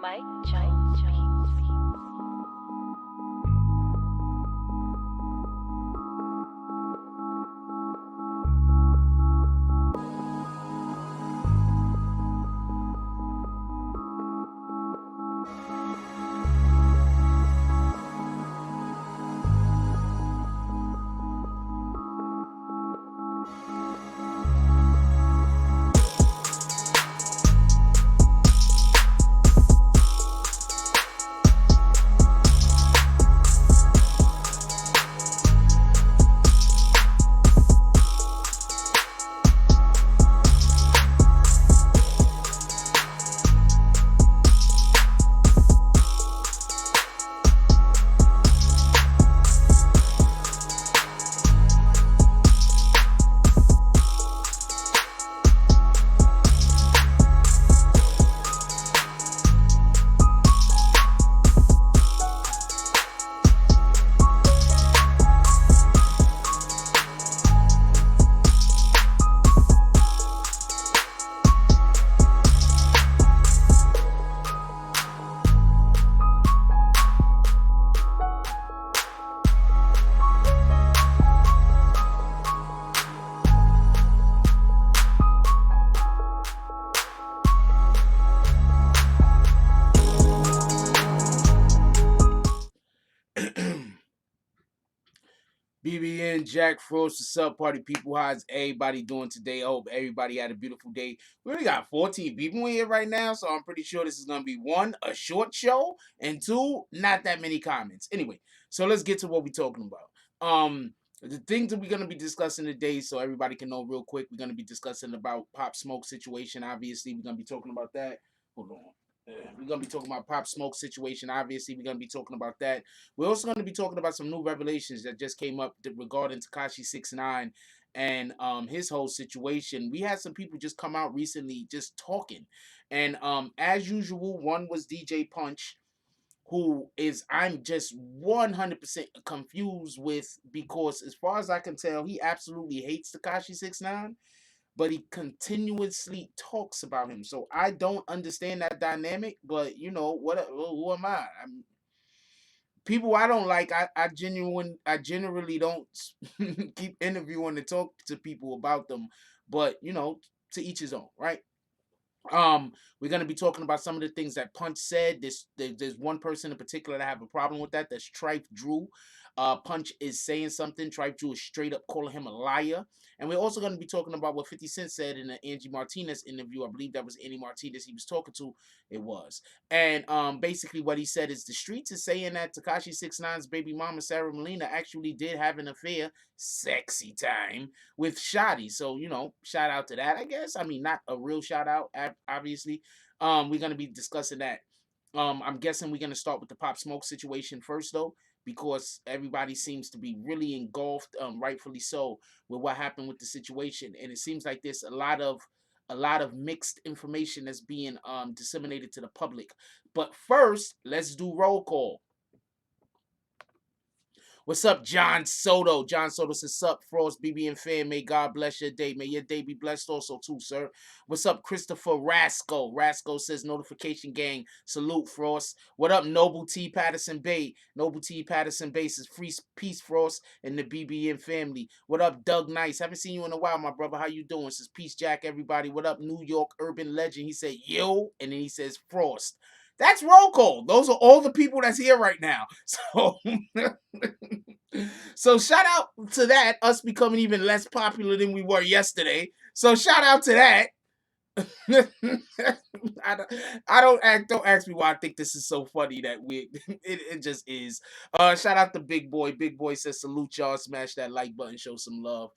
Mike Jones Beats. BBN, Jack Frost, what's up, party people? How's everybody doing today? I hope everybody had a beautiful day. We only got 14 people in here right now, so I'm pretty sure this is going to be one, a short show, and two, not that many comments. Anyway, so let's get to what we're talking about. The things that we're going to be discussing today, so everybody can know real quick, we're going to be discussing about Pop Smoke situation. Obviously, we're going to be talking about that. Hold on. We're going to be talking about Pop Smoke situation. Obviously, we're going to be talking about that. We're also going to be talking about some new revelations that just came up regarding Tekashi 6ix9ine and his whole situation. We had some people just come out recently just talking. And as usual, one was DJ Punch, who is I'm just 100% confused with, because as far as I can tell, he absolutely hates Tekashi 6ix9ine, but he continuously talks about him. So I don't understand that dynamic, but you know, who am I? People I don't like, I generally don't keep interviewing to talk to people about them. But you know, to each his own, right? We're gonna be talking about some of the things that Punch said. There's one person in particular that I have a problem with that. That's TrifeDrew. Punch is saying something. TrifeDrew is straight up calling him a liar. And we're also gonna be talking about what 50 Cent said in the Angie Martinez interview. I believe that was Angie Martinez he was talking to. It was. And basically what he said is the streets is saying that Tekashi 6ix9ine's baby mama Sarah Molina actually did have an affair, sexy time, with Shotty. So, you know, shout out to that, I guess. I mean, not a real shout out, obviously. We're going to be discussing that. I'm guessing we're going to start with the Pop Smoke situation first, though, because everybody seems to be really engulfed, rightfully so, with what happened with the situation. And it seems like there's a lot of mixed information that's being disseminated to the public. But first, let's do roll call. What's up, John Soto? John Soto says, sup, Frost, BBN fan. May God bless your day. May your day be blessed also, too, sir. What's up, Christopher Rasco? Rasco says, notification gang. Salute, Frost. What up, Noble T. Patterson Bay? Noble T. Patterson Bay says, free peace, Frost, and the BBN family. What up, Doug Nice? Haven't seen you in a while, my brother. How you doing? Says, peace, Jack, everybody. What up, New York Urban Legend? He said, yo, and then he says, Frost. That's roll call. Those are all the people that's here right now. So, so shout out to that, us becoming even less popular than we were yesterday. So shout out to that. Don't ask me why I think this is so funny that it just is. Shout out to Big Boy. Big Boy says salute y'all, smash that like button, show some love.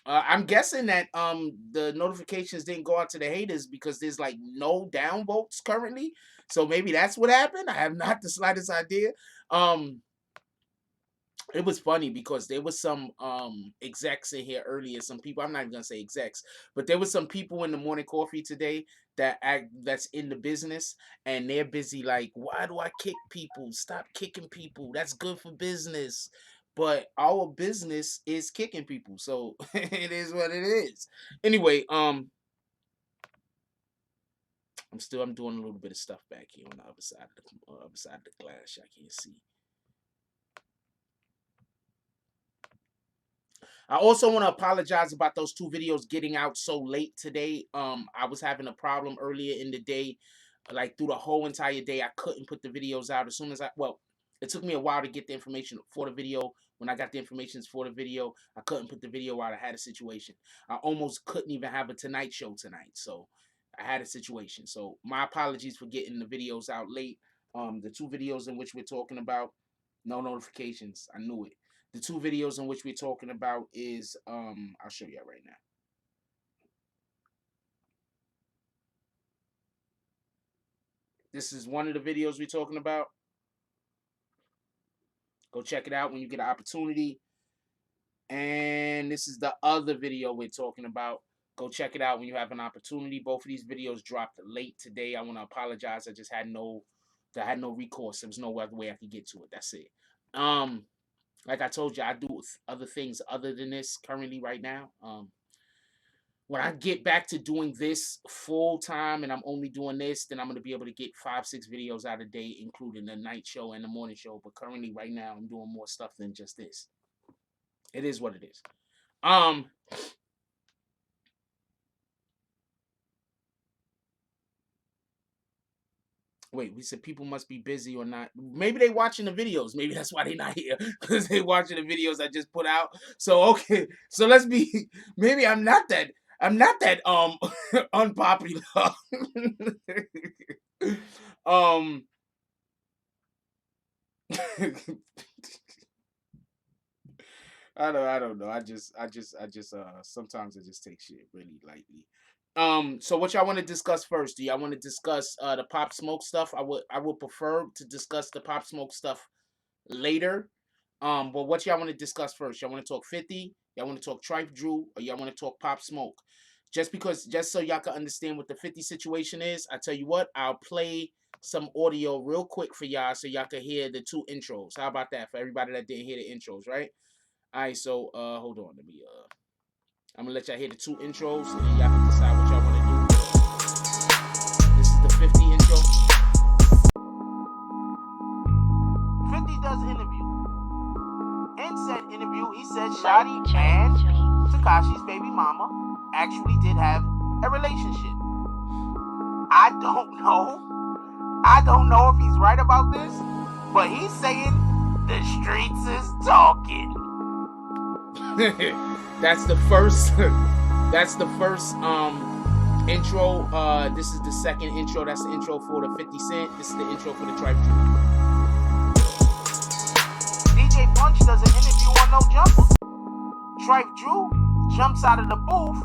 I'm guessing that the notifications didn't go out to the haters because there's like no downvotes currently. So maybe that's what happened. I have not the slightest idea. It was funny because there was some execs in here earlier. Some people, I'm not even gonna say execs, but there was some people in the morning coffee today that's in the business, and they're busy like, why do I kick people? Stop kicking people. That's good for business. But our business is kicking people, so it is what it is. Anyway, I'm doing a little bit of stuff back here on the other side of the glass. I can't see. I also want to apologize about those 2 videos getting out so late today. I was having a problem earlier in the day, like through the whole entire day. I couldn't put the videos out as soon as it took me a while to get the information for the video. When I got the information for the video, I couldn't put the video out. I had a situation. I almost couldn't even have a Tonight Show tonight. So I had a situation. So my apologies for getting the videos out late. The 2 videos in which we're talking about, no notifications. I knew it. The 2 videos in which we're talking about is, I'll show you right now. This is one of the videos we're talking about. Go check it out when you get an opportunity. And this is the other video we're talking about. Go check it out when you have an opportunity. Both of these videos dropped late today. I want to apologize. I just had no recourse. There was no other way I could get to it. That's it. Like I told you, I do other things other than this currently right now. When I get back to doing this full time and I'm only doing this, then I'm going to be able to get 5-6 videos out a day, including the night show and the morning show. But currently right now, I'm doing more stuff than just this. It is what it is. Wait, we said people must be busy or not. Maybe they watching the videos. Maybe that's why they not here, because they watching the videos I just put out. So okay, so let's be. Maybe I'm not that unpopular. um. I don't know. I just sometimes I just take shit really lightly. So what y'all want to discuss first? Do y'all want to discuss the Pop Smoke stuff? I would prefer to discuss the Pop Smoke stuff later. But what y'all want to discuss first? Y'all want to talk 50? Y'all want to talk TrifeDrew, or y'all want to talk Pop Smoke? Just so y'all can understand what the 50 situation is, I tell you what, I'll play some audio real quick for y'all so y'all can hear the 2 intros. How about that for everybody that didn't hear the intros, right? All right, so hold on, let me I'm gonna let y'all hear the 2 intros, and then y'all can decide what y'all want to do. This is the 50 intro. 50 does an interview. In said interview, he said Shotty and Tekashi's baby mama actually did have a relationship. I don't know if he's right about this, but he's saying the streets is talking. That's the first intro. This is the second intro. That's the intro for the 50 Cent. This is the intro for the TrifeDrew. DJ Punch does an interview on No Jumper. TrifeDrew jumps out of the booth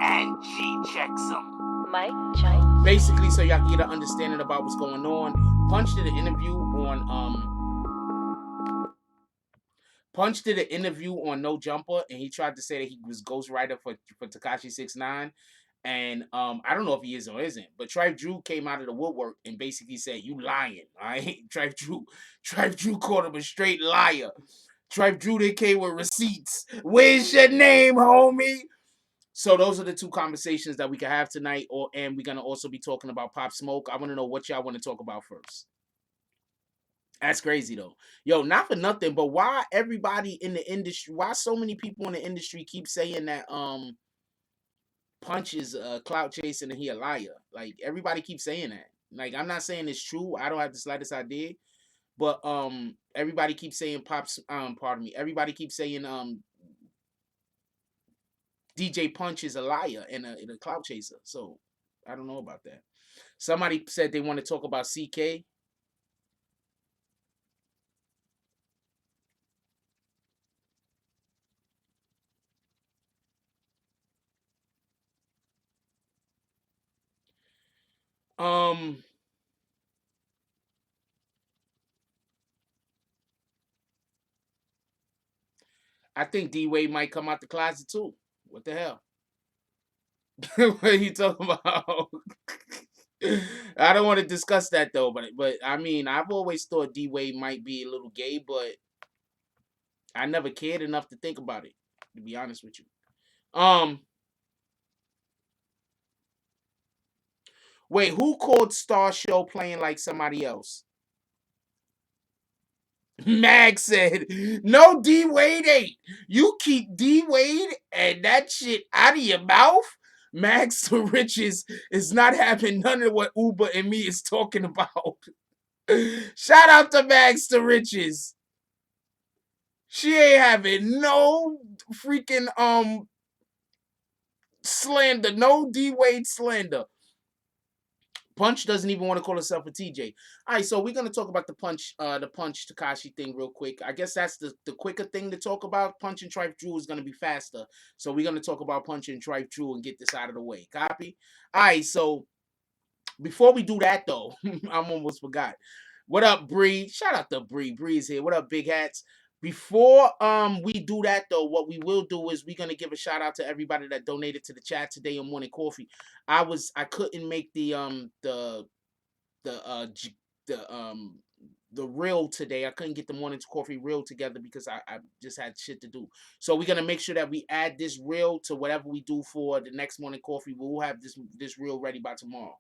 and G checks him. Mike check. Basically, so y'all can get an understanding about what's going on. Punch did an interview on No Jumper, and he tried to say that he was ghostwriter for Tekashi 6ix9ine. And I don't know if he is or isn't, but TrifeDrew came out of the woodwork and basically said, "You lying." All right, TrifeDrew called him a straight liar. TrifeDrew, they came with receipts. Where's your name, homie? So those are the 2 conversations that we can have tonight, and we're gonna also be talking about Pop Smoke. I want to know what y'all want to talk about first. That's crazy though. Yo, not for nothing, but why everybody in the industry, why so many people in the industry keep saying that Punch is clout chasing and he a liar? Like everybody keeps saying that. Like I'm not saying it's true. I don't have the slightest idea. But everybody keeps saying everybody keeps saying DJ Punch is a liar and a clout chaser. So I don't know about that. Somebody said they want to talk about CK. I think D-Wade might come out the closet too. What the hell? What are you talking about? I don't want to discuss that though, but I mean, I've always thought D-Wade might be a little gay, but I never cared enough to think about it, to be honest with you. Wait, who called Star Show playing like somebody else? Mag said, no D Wade ain't. You keep D Wade and that shit out of your mouth. Max to Riches is not having none of what Uber and me is talking about. Shout out to Max to Riches. She ain't having no freaking slander, no D Wade slander. Punch doesn't even want to call herself a TJ. All right, so we're gonna talk about the Punch Tekashi thing real quick. I guess that's the quicker thing to talk about. Punch and TrifeDrew is gonna be faster, so we're gonna talk about Punch and TrifeDrew and get this out of the way. Copy. All right, so before we do that though, I almost forgot. What up, Bree? Shout out to Bree. Bree's here. What up, Big Hats? Before we do that though, what we will do is we're gonna give a shout out to everybody that donated to the chat today on Morning Coffee. I couldn't make the uh G- the reel today. I couldn't get the Morning Coffee reel together because I just had shit to do. So we're gonna make sure that we add this reel to whatever we do for the next Morning Coffee. We'll have this reel ready by tomorrow.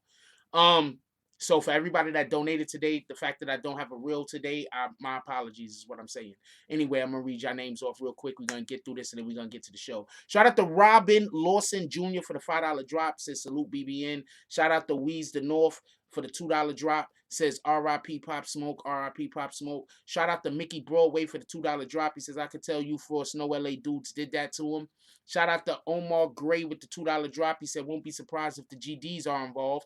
Um, so for everybody that donated today, the fact that I don't have a reel today, my apologies is what I'm saying. Anyway, I'm gonna read your names off real quick. We're gonna get through this and then we're gonna get to the show. Shout out to Robin Lawson Jr. for the $5 drop. Says salute BBN. Shout out to Weez the North for the $2 drop. Says RIP Pop Smoke, RIP Pop Smoke. Shout out to Mickey Broadway for the $2 drop. He says, I could tell you for Snow LA dudes did that to him. Shout out to Omar Gray with the $2 drop. He said, won't be surprised if the GDs are involved.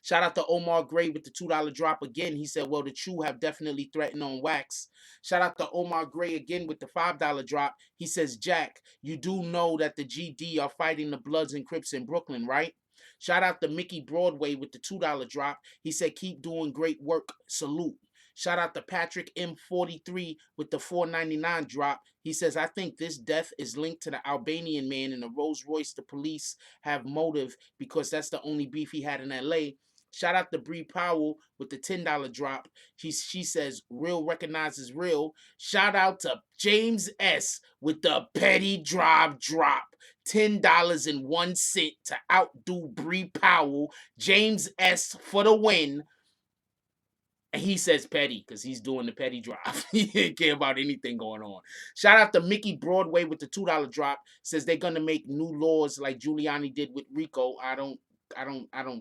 Shout out to Omar Gray with the $2 drop again. He said, well, the Chew have definitely threatened on wax. Shout out to Omar Gray again with the $5 drop. He says, Jack, you do know that the GD are fighting the Bloods and Crips in Brooklyn, right? Shout out to Mickey Broadway with the $2 drop. He said, keep doing great work. Salute. Shout out to Patrick M43 with the $4.99 drop. He says, I think this death is linked to the Albanian man in the Rolls Royce. The police have motive because that's the only beef he had in LA. Shout out to Bree Powell with the $10 drop. She says, real recognizes real. Shout out to James S. with the Petty Drive drop. $10.01 to outdo Bree Powell. James S. for the win. And he says petty because he's doing the petty drop. He didn't care about anything going on. Shout out to Mickey Broadway with the $2 drop. Says they're gonna make new laws like Giuliani did with Rico. I don't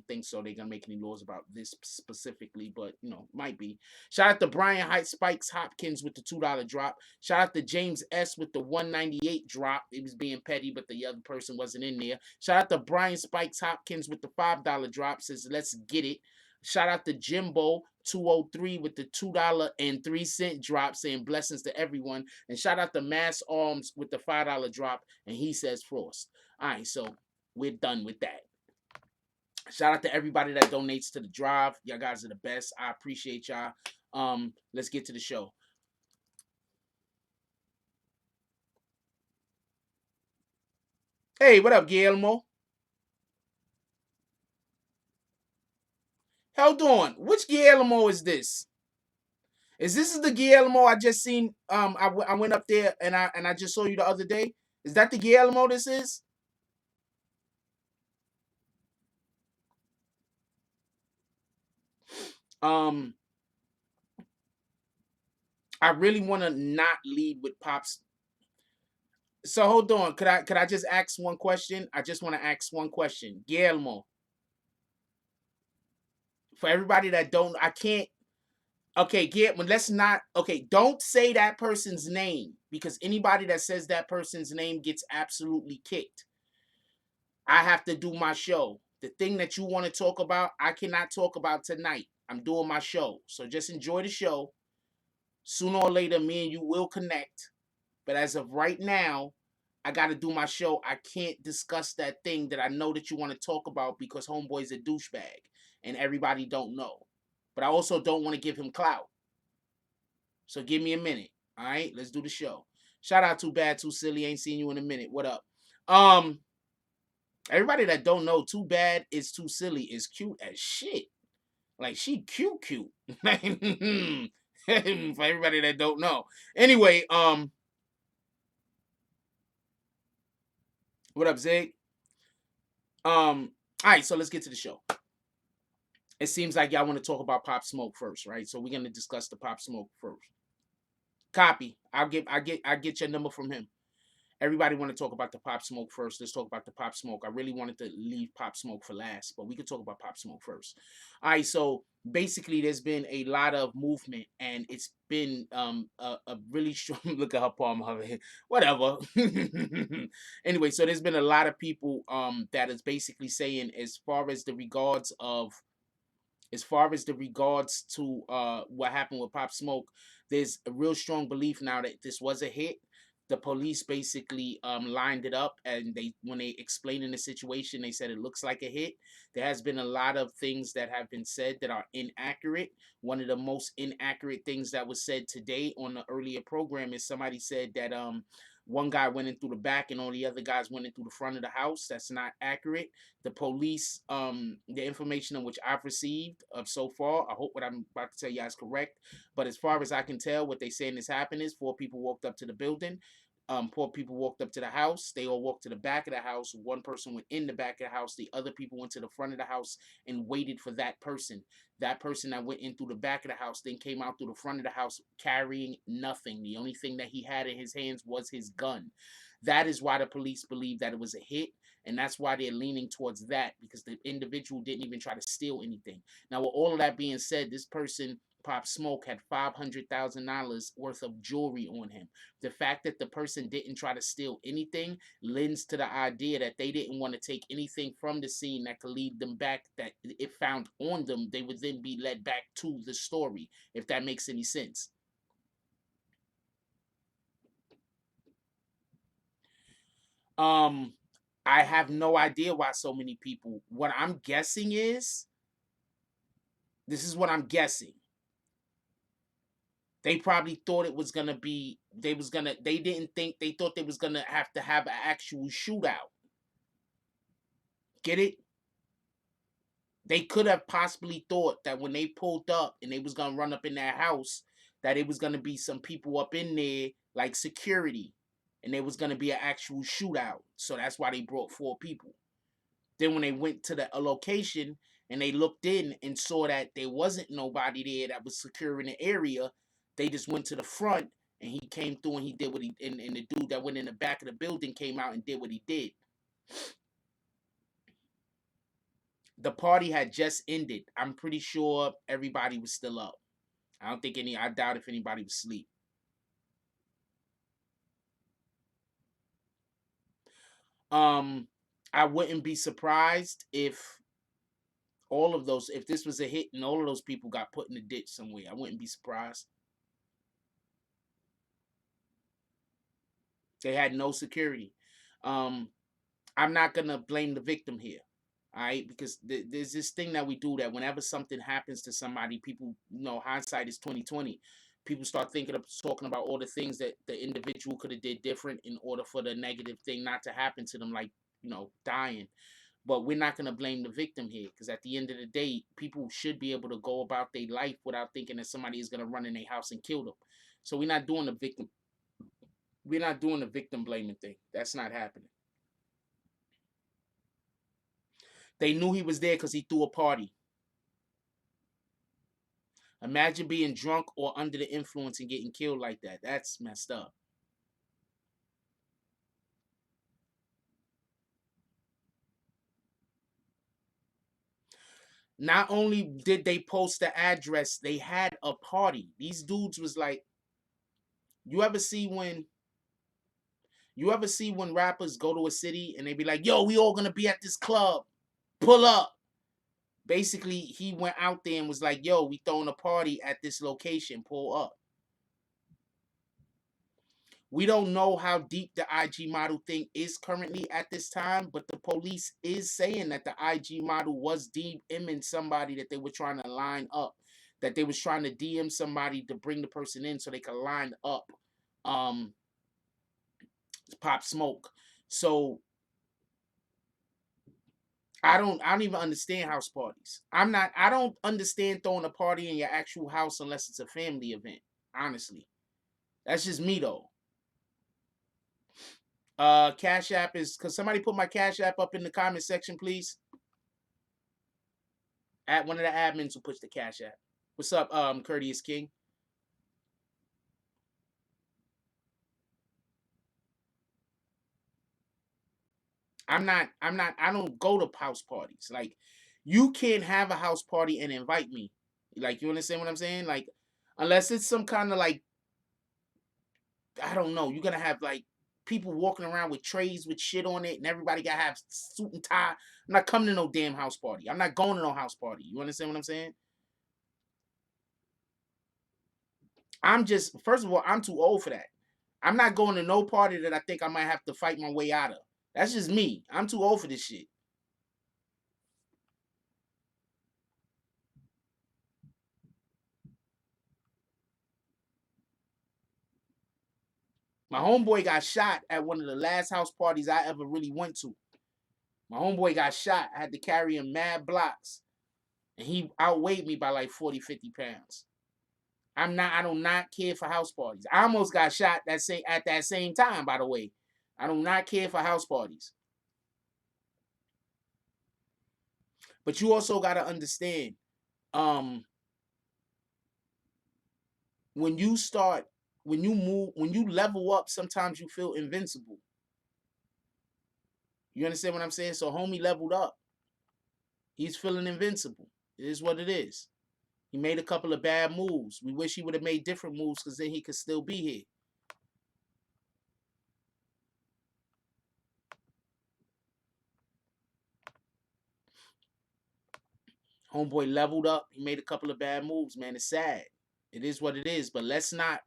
think so. They're gonna make any laws about this specifically, but might be. Shout out to Brian Height Spikes Hopkins with the $2 drop. Shout out to James S with the 198 drop. It was being petty, but the other person wasn't in there. Shout out to Brian Spikes Hopkins with the $5 drop. Says let's get it. Shout out to Jimbo 203 with the $2.03 drop, saying blessings to everyone. And shout out to Mass Arms with the $5 drop, and he says Frost. All right, so we're done with that. Shout out to everybody that donates to the drive. Y'all guys are the best. I appreciate y'all. Let's get to the show. Hey, what up, Guillermo? Hold on. Which Guillermo is this? Is this the Guillermo I just seen? I went up there and I just saw you the other day. Is that the Guillermo this is? Um, I really want to not lead with Pops. So hold on. Could I just ask one question? I just want to ask one question. Guillermo. For everybody that don't, I can't. Okay, Guillermo. Let's not. Okay, don't say that person's name because anybody that says that person's name gets absolutely kicked. I have to do my show. The thing that you want to talk about, I cannot talk about tonight. I'm doing my show. So just enjoy the show. Sooner or later, me and you will connect. But as of right now, I got to do my show. I can't discuss that thing that I know that you want to talk about because homeboy's a douchebag and everybody don't know. But I also don't want to give him clout. So give me a minute. All right, let's do the show. Shout out Too Bad Too Silly. Ain't seen you in a minute. What up? Everybody that don't know, Too Bad is Too Silly is cute as shit. Like she cute. For everybody that don't know. Anyway, what up, Zig? All right, so let's get to the show. It seems like y'all want to talk about Pop Smoke first, right? So we're gonna discuss the Pop Smoke first. Copy. I get your number from him. Everybody want to talk about the Pop Smoke first. Let's talk about the Pop Smoke. I really wanted to leave Pop Smoke for last, but we could talk about Pop Smoke first. All right, so basically there's been a lot of movement and it's been a really strong look at her palm of her head. Whatever. Anyway, so there's been a lot of people that is basically saying as far as the regards to what happened with Pop Smoke, there's a real strong belief now that this was a hit. The police basically lined it up, and when they explained the situation, they said it looks like a hit. There has been a lot of things that have been said that are inaccurate. One of the most inaccurate things that was said today on the earlier program is somebody said that one guy went in through the back and all the other guys went in through the front of the house. That's not accurate. The police, the information in which I've received of so far, I hope what I'm about to tell you is correct. But as far as I can tell, what they saying is happened is 4 people walked up to the building. 4 people walked up to the house. They all walked to the back of the house. One person went in the back of the house. The other people went to the front of the house and waited for that person. That person that went in through the back of the house then came out through the front of the house carrying nothing. The only thing that he had in his hands was his gun. That is why the police believe that it was a hit, and that's why they're leaning towards that, because the individual didn't even try to steal anything. Now, with all of that being said, this person, Pop Smoke, had $500,000 worth of jewelry on him. The fact that the person didn't try to steal anything lends to the idea that they didn't want to take anything from the scene that could lead them back, that if found on them, they would then be led back to the story, if that makes any sense. I have no idea why so many people. What I'm guessing is, this is what I'm guessing. They probably thought it was gonna be. They didn't think. They thought they was gonna have to have an actual shootout. Get it? They could have possibly thought that when they pulled up and they was gonna run up in that house, that it was gonna be some people up in there like security, and there was gonna be an actual shootout. So that's why they brought 4 people. Then when they went to the location and they looked in and saw that there wasn't nobody there that was securing the area, they just went to the front and he came through and he did what he and the dude that went in the back of the building came out and did what he did. The party had just ended. I'm pretty sure everybody was still up. I doubt if anybody was asleep. I wouldn't be surprised if if this was a hit and all of those people got put in the ditch somewhere. I wouldn't be surprised. They had no security. Um, I'm not gonna blame the victim here, all right? Because there's this thing that we do that whenever something happens to somebody, people, hindsight is 2020. People start talking about all the things that the individual could have did different in order for the negative thing not to happen to them, like dying. But we're not gonna blame the victim here, because at the end of the day, people should be able to go about their life without thinking that somebody is gonna run in their house and kill them. So we're not doing the victim. We're not doing the victim blaming thing. That's not happening. They knew he was there because he threw a party. Imagine being drunk or under the influence and getting killed like that. That's messed up. Not only did they post the address, they had a party. These dudes was like, you ever see when rappers go to a city and they be like, yo, we all gonna be at this club. Pull up. Basically, he went out there and was like, yo, we throwing a party at this location. Pull up. We don't know how deep the IG model thing is currently at this time, but the police is saying that the IG model was DMing somebody that they were trying to line up, that they was trying to DM somebody to bring the person in so they could line up um Pop Smoke. So I don't even understand house parties. I don't understand throwing a party in your actual house unless it's a family event, honestly. That's just me though. Cash App is, cause somebody put my Cash App up in the comment section, please. At one of the admins who push the Cash App. What's up, Courteous King? I don't go to house parties. Like, you can't have a house party and invite me. Like, you understand what I'm saying? Like, unless it's some kind of like, I don't know, you're gonna have like people walking around with trays with shit on it and everybody gotta have suit and tie. I'm not coming to no damn house party. I'm not going to no house party. You understand what I'm saying? I'm just, first of all, I'm too old for that. I'm not going to no party that I think I might have to fight my way out of. That's just me. I'm too old for this shit. My homeboy got shot at one of the last house parties I ever really went to. My homeboy got shot. I had to carry him mad blocks. And he outweighed me by like 40, 50 pounds. I do not care for house parties. I almost got shot at that same time, by the way. I do not care for house parties. But you also gotta understand, um, when you start, when you move, when you level up, sometimes you feel invincible. You understand what I'm saying? So homie leveled up. He's feeling invincible. It is what it is. He made a couple of bad moves. We wish he would have made different moves because then he could still be here. Homeboy leveled up. He made a couple of bad moves, man. It's sad. It is what it is. But let's not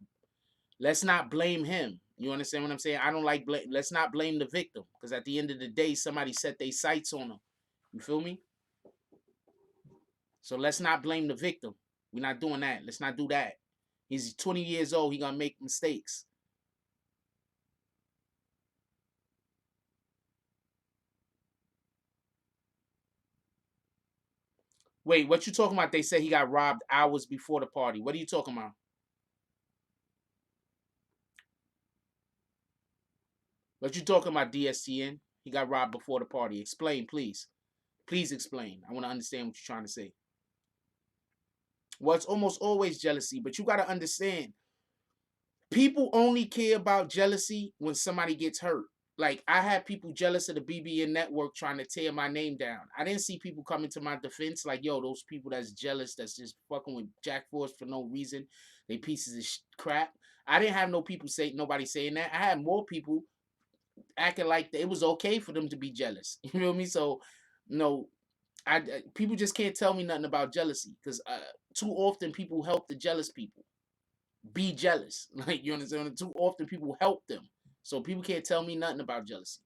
blame him. You understand what I'm saying? I don't like blame. Let's not blame the victim because at the end of the day, somebody set their sights on him. You feel me? So let's not blame the victim. We're not doing that. Let's not do that. He's 20 years old. He gonna make mistakes. Wait, what you talking about? They said he got robbed hours before the party. What are you talking about? What you talking about, DSTN? He got robbed before the party. Explain, please. Please explain. I want to understand what you're trying to say. Well, it's almost always jealousy, but you got to understand, people only care about jealousy when somebody gets hurt. Like, I had people jealous of the BBN network trying to tear my name down. I didn't see people coming to my defense like, yo, those people that's jealous, that's just fucking with Jack Force for no reason. They pieces of crap. I didn't have nobody saying that. I had more people acting like it was okay for them to be jealous. You know what I mean? So, no, people just can't tell me nothing about jealousy because too often people help the jealous people be jealous. Like, you understand? Too often people help them, so people can't tell me nothing about jealousy.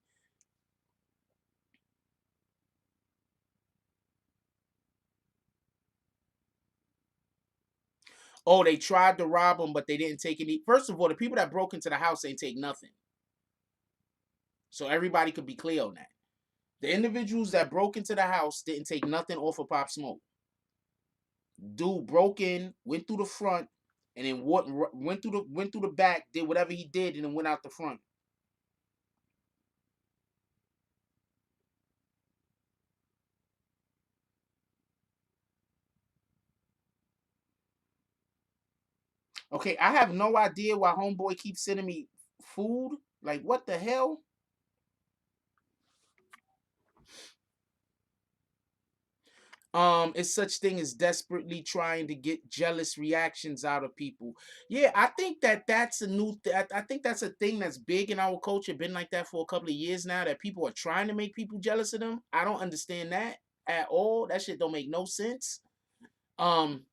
Oh, they tried to rob them, but they didn't take any. First of all, the people that broke into the house ain't take nothing, so everybody could be clear on that. The individuals that broke into the house didn't take nothing off of Pop Smoke. Dude broke in, went through the front, and then went through the back, did whatever he did, and then went out the front. Okay, I have no idea why homeboy keeps sending me food. Like, what the hell? It's such thing as desperately trying to get jealous reactions out of people. Yeah, I think that's a new I think that's a thing that's big in our culture, been like that for a couple of years now, that people are trying to make people jealous of them. I don't understand that at all. That shit don't make no sense. um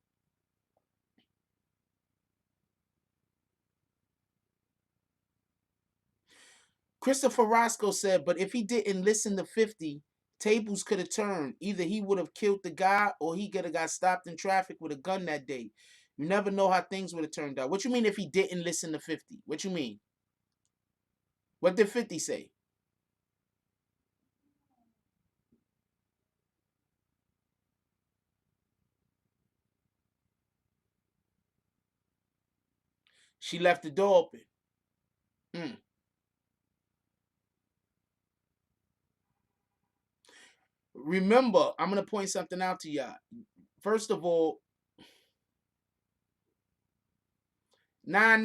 Christopher Roscoe said, but if he didn't listen to 50, tables could have turned. Either he would have killed the guy or he could have got stopped in traffic with a gun that day. You never know how things would have turned out. What you mean if he didn't listen to 50? What you mean? What did 50 say? She left the door open. Hmm. Remember, I'm gonna point something out to y'all. First of all, nah.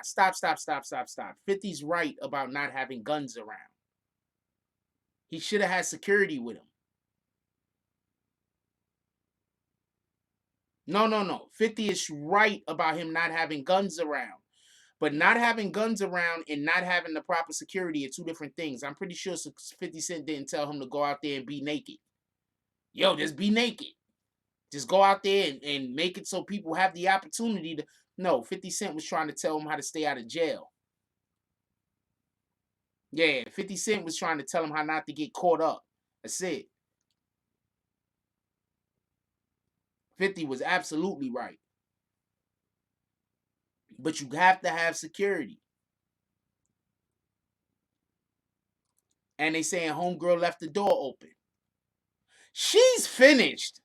Stop. 50's right about not having guns around. He should have had security with him. No. 50 is right about him not having guns around. But not having guns around and not having the proper security are two different things. I'm pretty sure 50 Cent didn't tell him to go out there and be naked. Yo, just be naked. Just go out there and make it so people have the opportunity to. No, 50 Cent was trying to tell him how to stay out of jail. Yeah, 50 Cent was trying to tell him how not to get caught up. That's it. 50 was absolutely right. But you have to have security. And they saying homegirl left the door open. She's finished.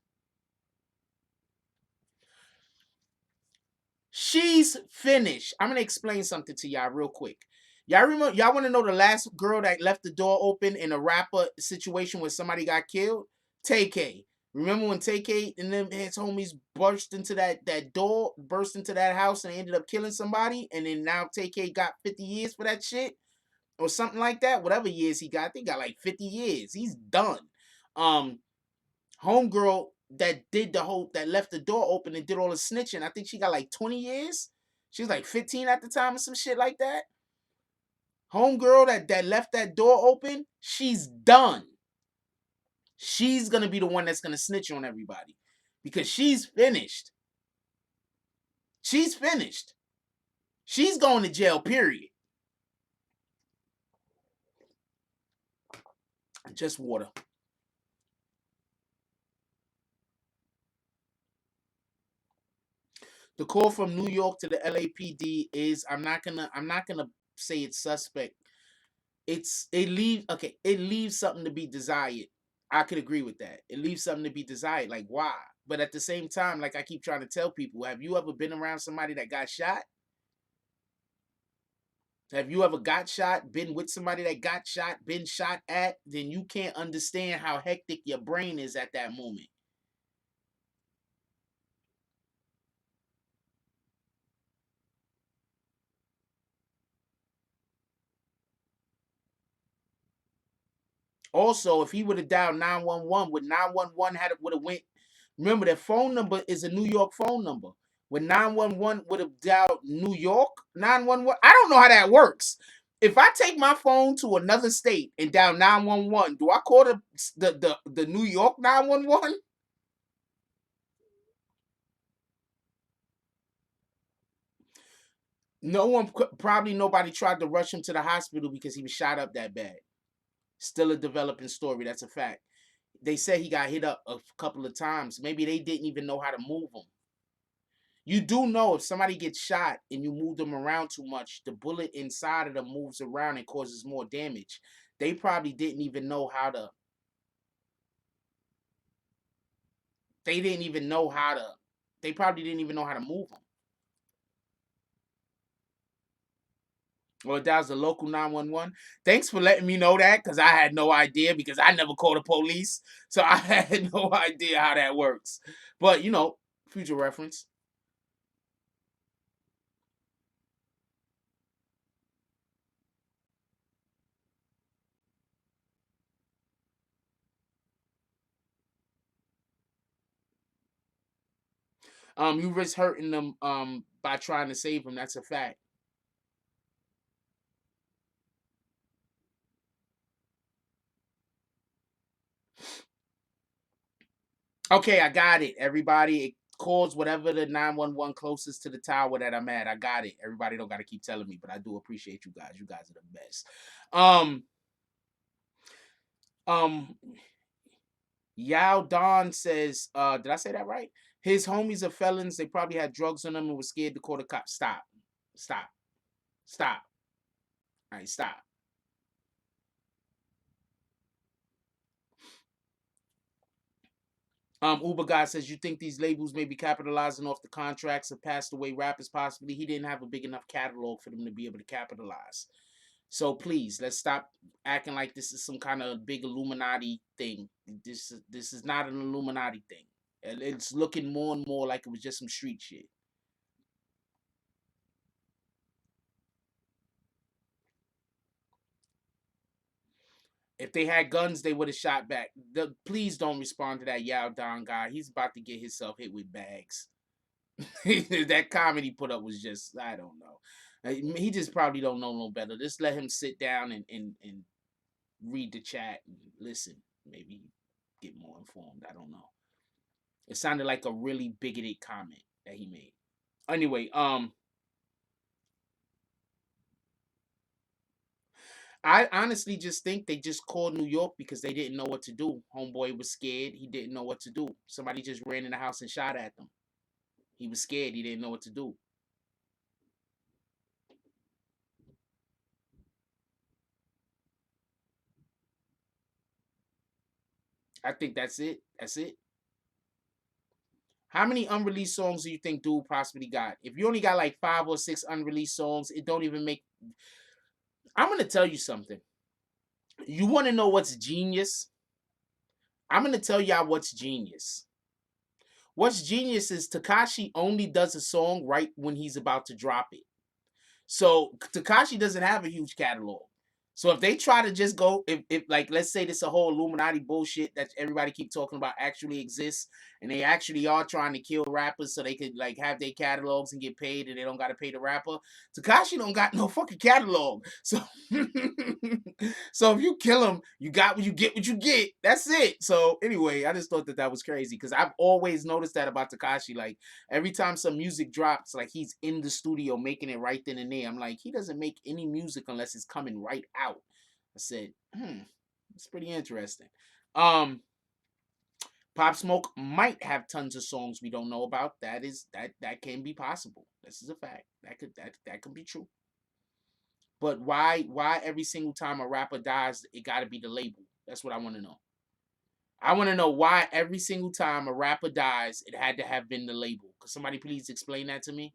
She's finished. I'm gonna explain something to y'all real quick. Y'all remember? Y'all want to know the last girl that left the door open in a rapper situation where somebody got killed? TK. Remember when TK and them his homies burst into that door, burst into that house, and they ended up killing somebody, and then now TK got 50 years for that shit or something like that. Whatever years he got, they got like 50 years. He's done. Homegirl that left the door open and did all the snitching. I think she got like 20 years. She was like 15 at the time or some shit like that. Homegirl that left that door open, she's done. She's gonna be the one that's gonna snitch on everybody. Because she's finished. She's finished. She's going to jail, period. Just water. The call from New York to the LAPD is I'm not gonna say it's suspect. It leaves something to be desired. I could agree with that. It leaves something to be desired. Like, why? But at the same time, like I keep trying to tell people, have you ever been around somebody that got shot? Have you ever got shot, been with somebody that got shot, been shot at? Then you can't understand how hectic your brain is at that moment. Also, if he would have dialed 911, would 911 would have went? Remember, their phone number is a New York phone number. When 911 would have dialed New York 911, I don't know how that works. If I take my phone to another state and dial 911, do I call the New York 911? No one, probably nobody tried to rush him to the hospital because he was shot up that bad. Still a developing story. That's a fact. They said he got hit up a couple of times. Maybe they didn't even know how to move him. You do know if somebody gets shot and you move them around too much, the bullet inside of them moves around and causes more damage. They probably didn't even know how to. They didn't even know how to. They probably didn't even know how to move them. Well, that was the local 911. Thanks for letting me know that because I had no idea because I never called the police. So I had no idea how that works. But, future reference. You risk hurting them by trying to save them. That's a fact. Okay, I got it. Everybody, it calls whatever the 911 closest to the tower that I'm at. I got it. Everybody don't got to keep telling me, but I do appreciate you guys. You guys are the best. Um, um, Yao Don says, did I say that right? His homies are felons. They probably had drugs on them and were scared to call the cops. Stop. Stop. Stop. All right, stop. Uber guy says, you think these labels may be capitalizing off the contracts of passed away rappers possibly? He didn't have a big enough catalog for them to be able to capitalize. So please, let's stop acting like this is some kind of big Illuminati thing. This is not an Illuminati thing. And it's looking more and more like it was just some street shit. If they had guns, they would have shot back. Please don't respond to that Yao Don guy. He's about to get himself hit with bags. That comment he put up was just, I don't know. He just probably don't know no better. Just let him sit down and read the chat and listen. Maybe get more informed. I don't know. It sounded like a really bigoted comment that he made. Anyway, I honestly just think they just called New York because they didn't know what to do. Homeboy was scared. He didn't know what to do. Somebody just ran in the house and shot at them. He was scared. He didn't know what to do. I think that's it. That's it. How many unreleased songs do you think Dude possibly got? If you only got like 5 or 6 unreleased songs, it don't even make. I'm gonna tell you something. You want to know what's genius? I'm gonna tell y'all what's genius. What's genius is Tekashi only does a song right when he's about to drop it. So Tekashi doesn't have a huge catalog. So if they try to just go, if like let's say this a whole Illuminati bullshit that everybody keep talking about actually exists, and they actually are trying to kill rappers so they could like have their catalogs and get paid, and they don't got to pay the rapper. Tekashi don't got no fucking catalog. So so if you kill him, you got what you get. What you get. That's it. So anyway, I just thought that that was crazy because I've always noticed that about Tekashi. Like every time some music drops, like he's in the studio making it right then and there. I'm like, he doesn't make any music unless it's coming right out. I said, it's pretty interesting. Um, Pop Smoke might have tons of songs we don't know about. That can be possible. This is a fact. That could be true. But why every single time a rapper dies, it got to be the label? That's what I want to know. I want to know why every single time a rapper dies, it had to have been the label. Could somebody please explain that to me?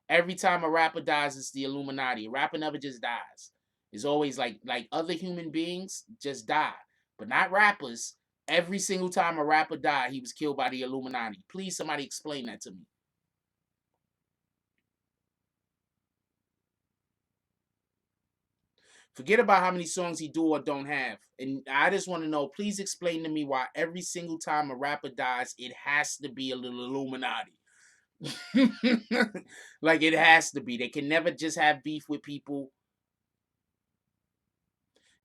Every time a rapper dies, it's the Illuminati. A rapper never just dies. It's always like other human beings just die, but not rappers. Every single time a rapper died, he was killed by the Illuminati. Please, somebody explain that to me. Forget about how many songs he do or don't have. And I just want to know, please explain to me why every single time a rapper dies, it has to be a little Illuminati. Like it has to be. They can never just have beef with people.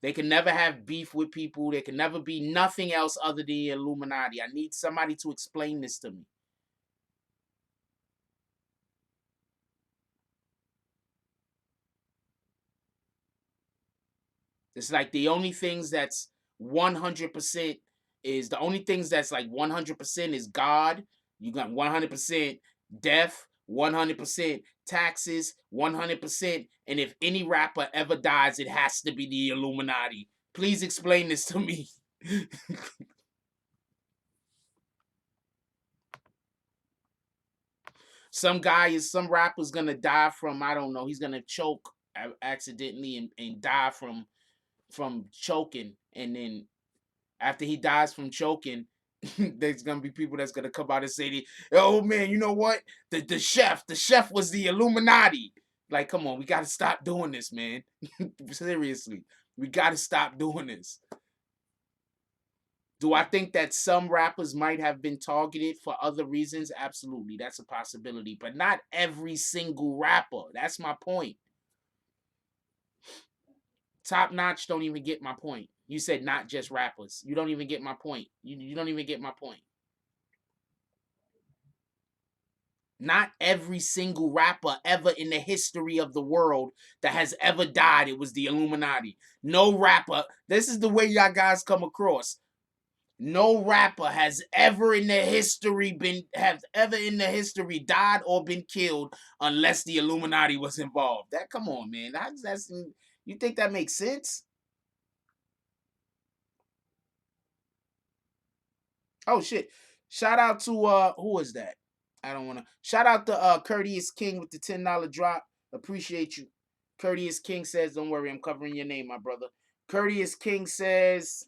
They can never have beef with people. There can never be nothing else other than Illuminati. I need somebody to explain this to me. It's like the only things that's 100% is the only things that's like 100% is God. You got 100% death, 100% taxes, 100%. And if any rapper ever dies, it has to be the Illuminati. Please explain this to me. Some rapper's gonna die from, I don't know, he's gonna choke accidentally and die from choking, and then after he dies from choking, there's gonna be people that's gonna come out and say, "Oh man, you know what? The chef was the Illuminati." Like, come on, we gotta stop doing this, man. Seriously, we gotta stop doing this. Do I think that some rappers might have been targeted for other reasons? Absolutely, that's a possibility, but not every single rapper. That's my point. Top Notch don't even get my point. You said not just rappers. You don't even get my point. You don't even get my point. Not every single rapper ever in the history of the world that has ever died, it was the Illuminati. No rapper. This is the way y'all guys come across. No rapper has ever in the history died or been killed unless the Illuminati was involved. That come on, man. That's you think that makes sense? Oh shit. Shout out to who is that? I don't wanna shout out to Courteous King with the $10 drop. Appreciate you. Courteous King says, don't worry, I'm covering your name, my brother. Courteous King says,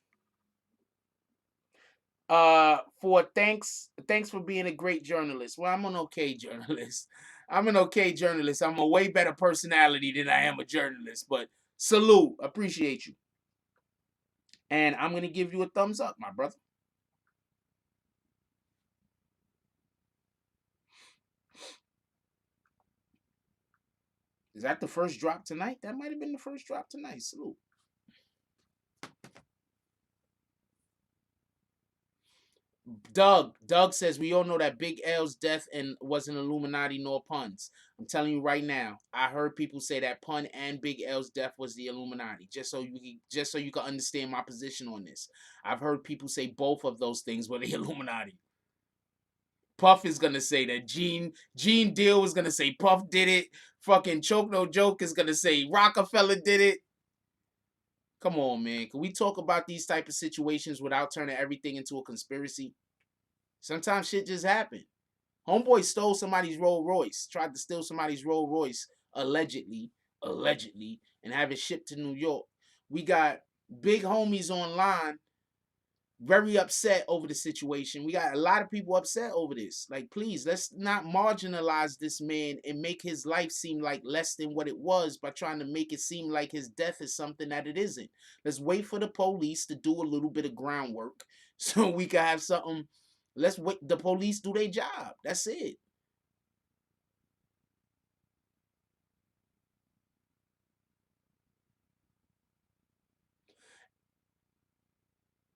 For thanks for being a great journalist. Well, I'm an okay journalist. I'm an okay journalist. I'm a way better personality than I am a journalist. But salute, appreciate you. And I'm gonna give you a thumbs up, my brother. Is that the first drop tonight? That might have been the first drop tonight. Salute. Doug says we all know that Big L's death and was an Illuminati nor puns. I'm telling you right now, I heard people say that pun and Big L's death was the Illuminati. Just so you can understand my position on this. I've heard people say both of those things were the Illuminati. Puff is gonna say that Gene Deal was gonna say Puff did it. Fucking Choke No Joke is gonna say Rockefeller did it. Come on, man. Can we talk about these type of situations without turning everything into a conspiracy? Sometimes shit just happen. Homeboy stole somebody's Rolls Royce, tried to steal somebody's Rolls Royce, allegedly, and have it shipped to New York. We got big homies online very upset over the situation. We got a lot of people upset over this. Like, please, let's not marginalize this man and make his life seem like less than what it was by trying to make it seem like his death is something that it isn't. Let's wait for the police to do a little bit of groundwork so we can have something. Let's wait. The police do their job. That's it.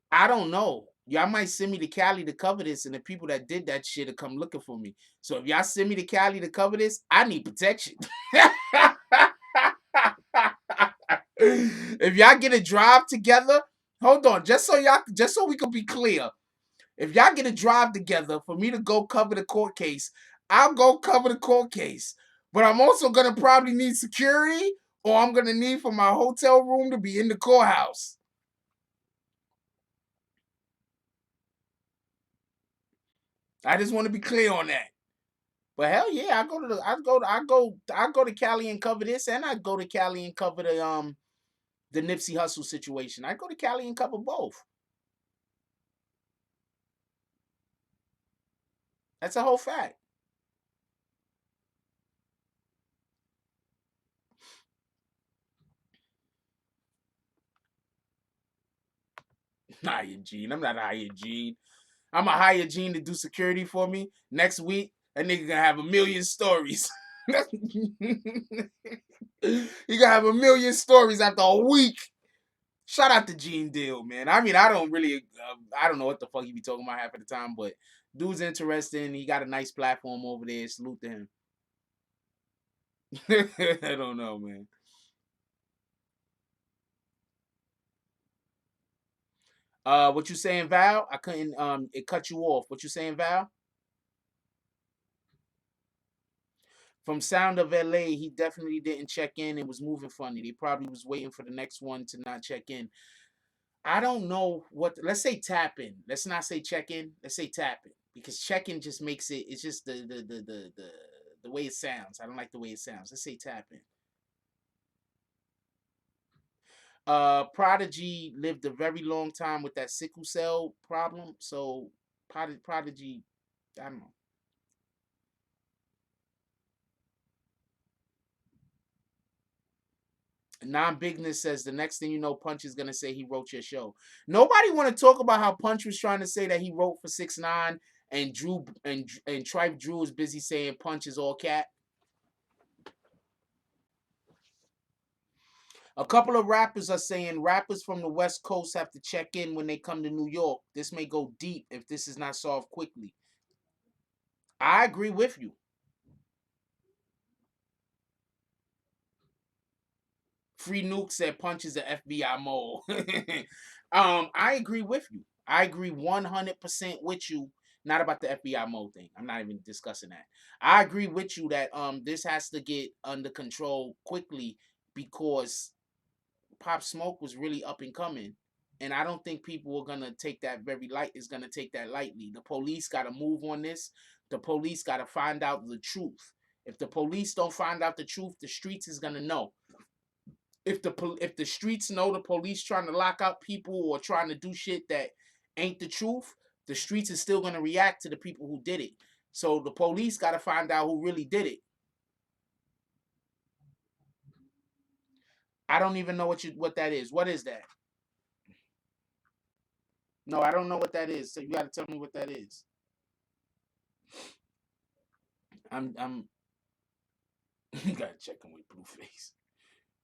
I don't know. Y'all might send me to Cali to cover this, and the people that did that shit will come looking for me. So if y'all send me to Cali to cover this, I need protection. If y'all get a drive together, hold on, just so we can be clear. If y'all get a drive together for me to go cover the court case, I'll go cover the court case. But I'm also gonna probably need security, or I'm gonna need for my hotel room to be in the courthouse. I just want to be clear on that. But hell yeah, I go to Cali and cover this, and I go to Cali and cover the Nipsey Hussle situation. I go to Cali and cover both. That's a whole fact. Hire Gene. I'm not hire Gene. I'm a hire Gene to do security for me. Next week, that nigga gonna have a million stories. He gonna have a million stories after a week. Shout out to Gene Deal, man. I mean, I don't know what the fuck he be talking about half of the time, but dude's interesting. He got a nice platform over there. Salute to him. I don't know, man. What you saying, Val? I couldn't. It cut you off. What you saying, Val? From Sound of LA, he definitely didn't check in. It was moving funny. They probably was waiting for the next one to not check in. I don't know what. Let's say tap in. Let's not say check in. Let's say tap in because check in just makes it. It's just the way it sounds. I don't like the way it sounds. Let's say tap in. Prodigy lived a very long time with that sickle cell problem. So Prodigy, I don't know. Non-bigness says the next thing you know, Punch is gonna say he wrote your show. Nobody want to talk about how Punch was trying to say that he wrote for 6ix9ine and TrifeDrew is busy saying Punch is all cat. A couple of rappers are saying rappers from the West Coast have to check in when they come to New York. This may go deep if this is not solved quickly. I agree with you. Free Nuke said Punch is an FBI mole. I agree with you. I agree 100% with you. Not about the FBI mole thing. I'm not even discussing that. I agree with you that this has to get under control quickly because Pop Smoke was really up and coming. And I don't think people are gonna take that very light is gonna take that lightly. The police gotta move on this. The police gotta find out the truth. If the police don't find out the truth, the streets is gonna know. If the streets know the police trying to lock up people or trying to do shit that ain't the truth, The streets is still gonna react to the people who did it. So the police got to find out who really did it. I don't even know what that is. What is that? No, I don't know what that is. So you got to tell me what that is. I'm you gotta check him with Blueface.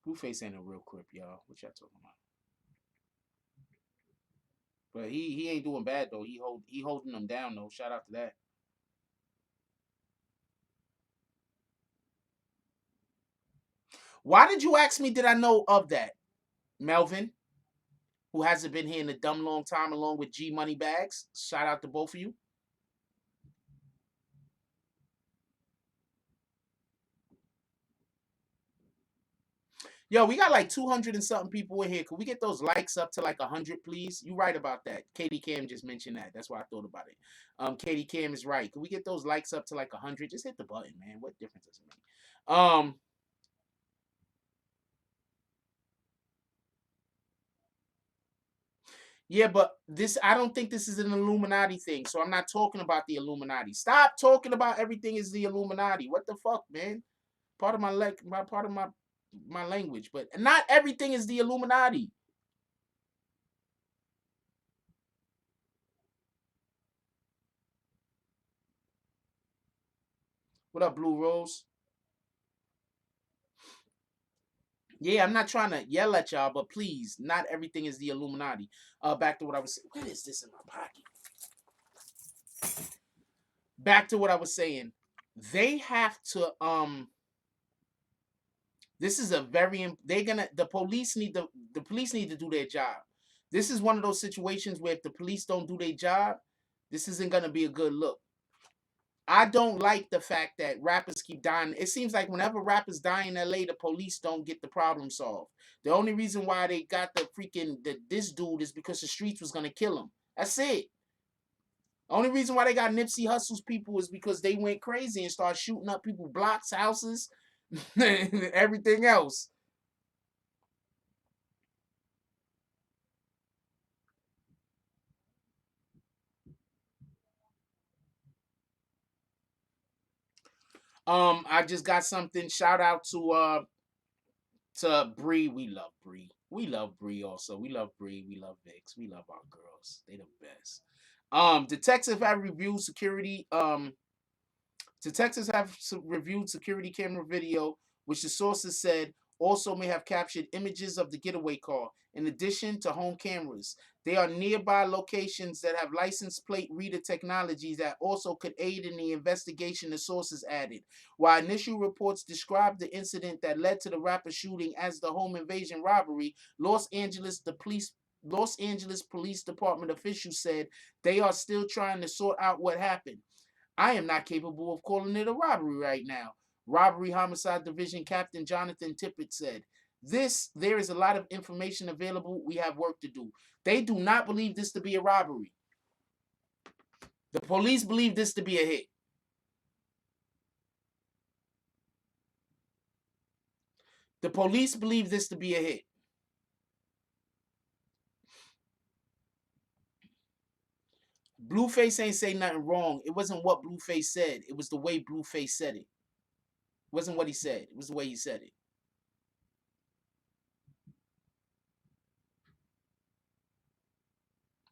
Blueface ain't a real Crip, y'all. What y'all talking about? But he ain't doing bad though. He holding them down though. Shout out to that. Why did you ask me? Did I know of that, Melvin? Who hasn't been here in a dumb long time, along with G Money Bags. Shout out to both of you. Yo, we got like 200 and something people in here. Could we get those likes up to like 100, please? You right about that. Katie Cam just mentioned that. That's why I thought about it. Katie Cam is right. Could we get those likes up to like 100? Just hit the button, man. What difference does it make? Yeah, but I don't think this is an Illuminati thing. So I'm not talking about the Illuminati. Stop talking about everything is the Illuminati. What the fuck, man? Part of my language, but not everything is the Illuminati. What up, Blue Rose? Yeah, I'm not trying to yell at y'all, but please, not everything is the Illuminati. Back to what I was saying. What is this in my pocket? Back to what I was saying. They have to this is a very the police need to do their job. This is one of those situations where if the police don't do their job, this isn't gonna be a good look. I don't like the fact that rappers keep dying. It seems like whenever rappers die in LA, the police don't get the problem solved. The only reason why they got this dude is because the streets was gonna kill him. That's it. Only reason why they got Nipsey Hussle's people is because they went crazy and started shooting up people's blocks, houses, and everything else. I just got something. Shout out to Bree. We love Bree. We love Bree also. We love Bree. We love Vix. We love our girls. They the best. Detectives have reviewed security. Detectives have reviewed security camera video, which the sources said also may have captured images of the getaway car, in addition to home cameras. They are nearby locations that have license plate reader technologies that also could aid in the investigation, the sources added. While initial reports described the incident that led to the rapper shooting as the home invasion robbery, Los Angeles Police Department officials said they are still trying to sort out what happened. I am not capable of calling it a robbery right now. Robbery Homicide Division Captain Jonathan Tippett said. There is a lot of information available. We have work to do. They do not believe this to be a robbery. The police believe this to be a hit. The police believe this to be a hit. Blueface ain't say nothing wrong. It wasn't what Blueface said. It was the way Blueface said it. It wasn't what he said. It was the way he said it.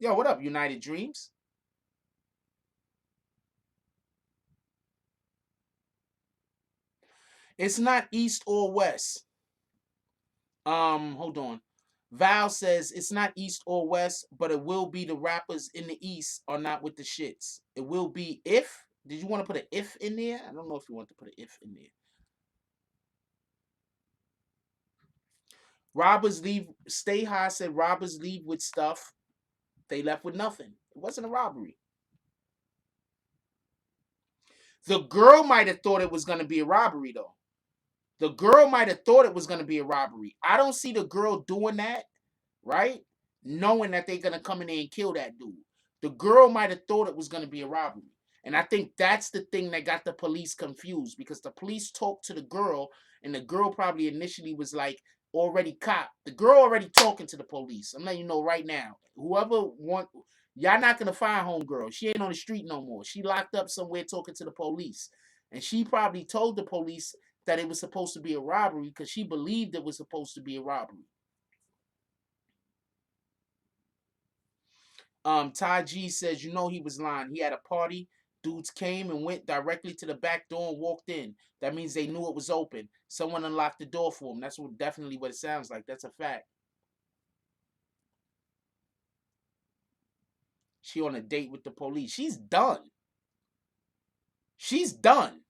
Yo, what up, United Dreams? It's not east or west. Hold on. Val says it's not east or west, but it will be the rappers in the east are not with the shits. It will be if. Did you want to put an if in there? I don't know if you want to put an if in there. Robbers leave. Stay High said robbers leave with stuff. They left with nothing. It wasn't a robbery. The girl might have thought it was going to be a robbery, though. The girl might have thought it was going to be a robbery. I don't see the girl doing that, right? Knowing that they're going to come in there and kill that dude. The girl might have thought it was going to be a robbery. And I think that's the thing that got the police confused, because the police talked to the girl and the girl probably initially was like already cop. The girl already talking to the police. I'm letting you know right now. Whoever want Y'all not gonna find homegirl. She ain't on the street no more. She locked up somewhere talking to the police. And she probably told the police that it was supposed to be a robbery because she believed it was supposed to be a robbery. Ty G says, you know he was lying. He had a party. Dudes came and went directly to the back door and walked in. That means they knew it was open. Someone unlocked the door for him. That's definitely what it sounds like. That's a fact. She on a date with the police. She's done. She's done.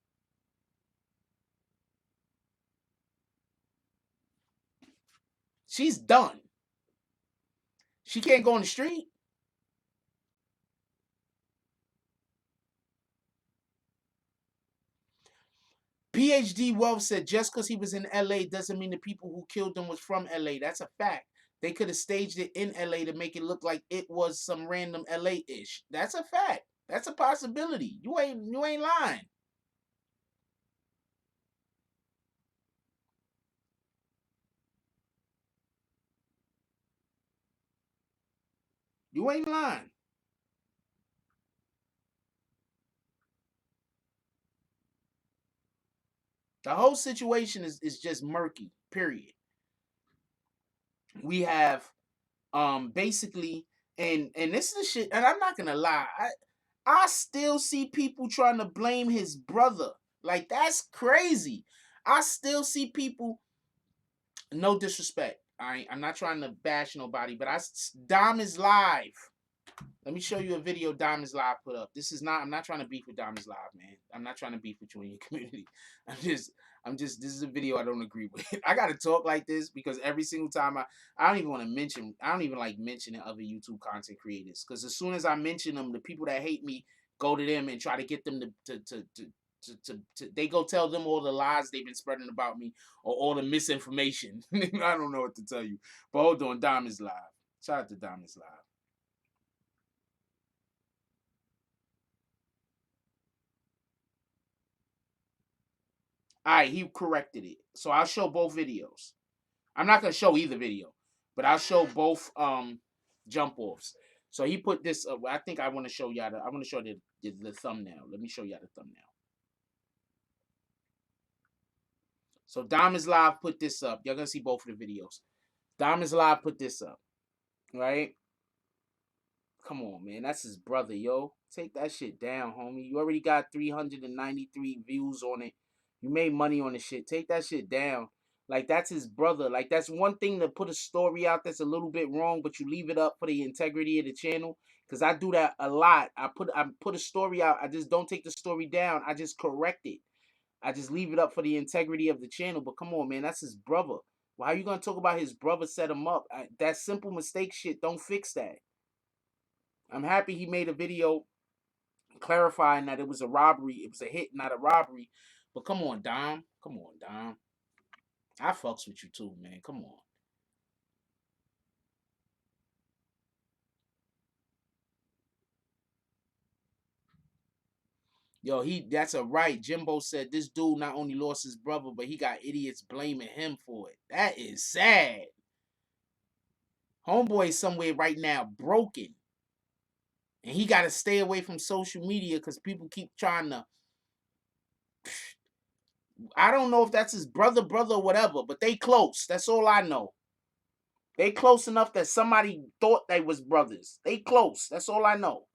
She's done. She can't go on the street. PhD Wealth said just because he was in LA doesn't mean the people who killed him was from LA. That's a fact. They could have staged it in LA to make it look like it was some random LA-ish. That's a fact. That's a possibility. You ain't lying. You ain't lying. The whole situation is just murky. Period. We have basically and this is the shit, and I'm not gonna lie, I still see people trying to blame his brother. Like, that's crazy. I still see people, no disrespect. I'm not trying to bash nobody, but Dom is live. Let me show you a video Diamonds Live put up. I'm not trying to beef with Diamonds Live, man. I'm not trying to beef with you in your community. This is a video I don't agree with. I gotta talk like this because every single time I don't even want to mention, I don't even like mentioning other YouTube content creators. Because as soon as I mention them, the people that hate me go to them and try to get them to they go tell them all the lies they've been spreading about me or all the misinformation. I don't know what to tell you. But hold on, Diamonds Live. Shout out to Diamonds Live. All right, he corrected it. So I'll show both videos. I'm not gonna show either video, but I'll show both jump offs. So he put this. I think I want to show y'all. I want to show the thumbnail. Let me show y'all the thumbnail. So Diamonds Live put this up. Y'all gonna see both of the videos. Diamonds Live put this up, right? Come on, man. That's his brother, yo. Take that shit down, homie. You already got 393 views on it. You made money on the shit. Take that shit down. Like, that's his brother. Like, that's one thing to put a story out that's a little bit wrong, but you leave it up for the integrity of the channel. Cause I do that a lot. I put a story out. I just don't take the story down. I just correct it. I just leave it up for the integrity of the channel. But come on, man, that's his brother. Well, how you gonna talk about his brother set him up? That simple mistake shit don't fix that. I'm happy he made a video clarifying that it was a robbery. It was a hit, not a robbery. But come on, Dom. Come on, Dom. I fucks with you too, man. Come on. Yo, that's a right. Jimbo said this dude not only lost his brother, but he got idiots blaming him for it. That is sad. Homeboy is somewhere right now broken. And he got to stay away from social media because people keep trying to. I don't know if that's his brother, or whatever, but they close. That's all I know. They close enough that somebody thought they was brothers. They close. That's all I know.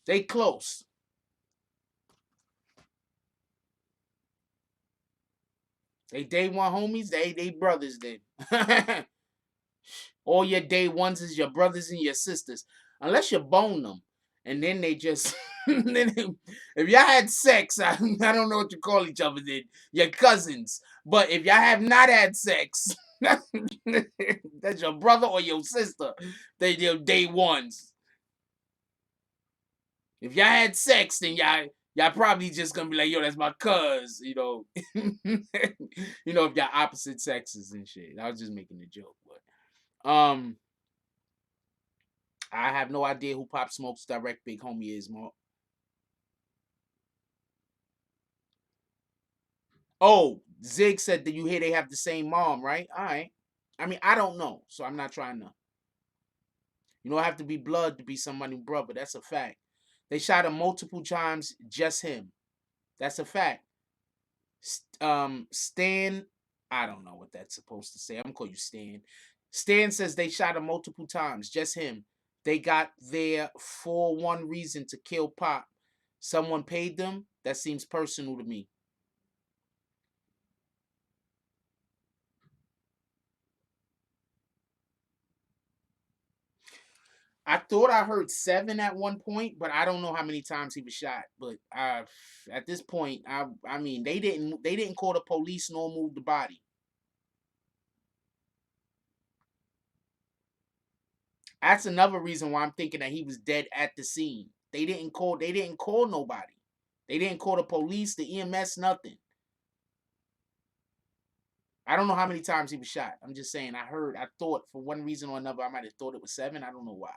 They close. They day one homies. They brothers then. All your day ones is your brothers and your sisters, unless you bone them, and then they just. If y'all had sex, I don't know what you call each other then. Your cousins. But if y'all have not had sex, that's your brother or your sister. They're day ones. If y'all had sex, then Y'all probably just gonna be like, yo, that's my cuz, you know. You know, if y'all opposite sexes and shit. I was just making a joke, but I have no idea who Pop Smoke's direct big homie is, Mark. Oh, Zig said that you hear they have the same mom, right? All right. I mean, I don't know, so I'm not trying to. You don't have to be blood to be somebody's brother. That's a fact. They shot him multiple times, just him. That's a fact. Stan, I don't know what that's supposed to say. I'm gonna call you Stan. Stan says they shot him multiple times, just him. They got there for one reason, to kill Pop. Someone paid them. That seems personal to me. I thought I heard 7 at one point, but I don't know how many times he was shot. But at this point, I mean they didn't call the police nor move the body. That's another reason why I'm thinking that he was dead at the scene. They didn't call nobody. They didn't call the police, the EMS, nothing. I don't know how many times he was shot. I'm just saying I thought for one reason or another I might have thought it was 7. I don't know why.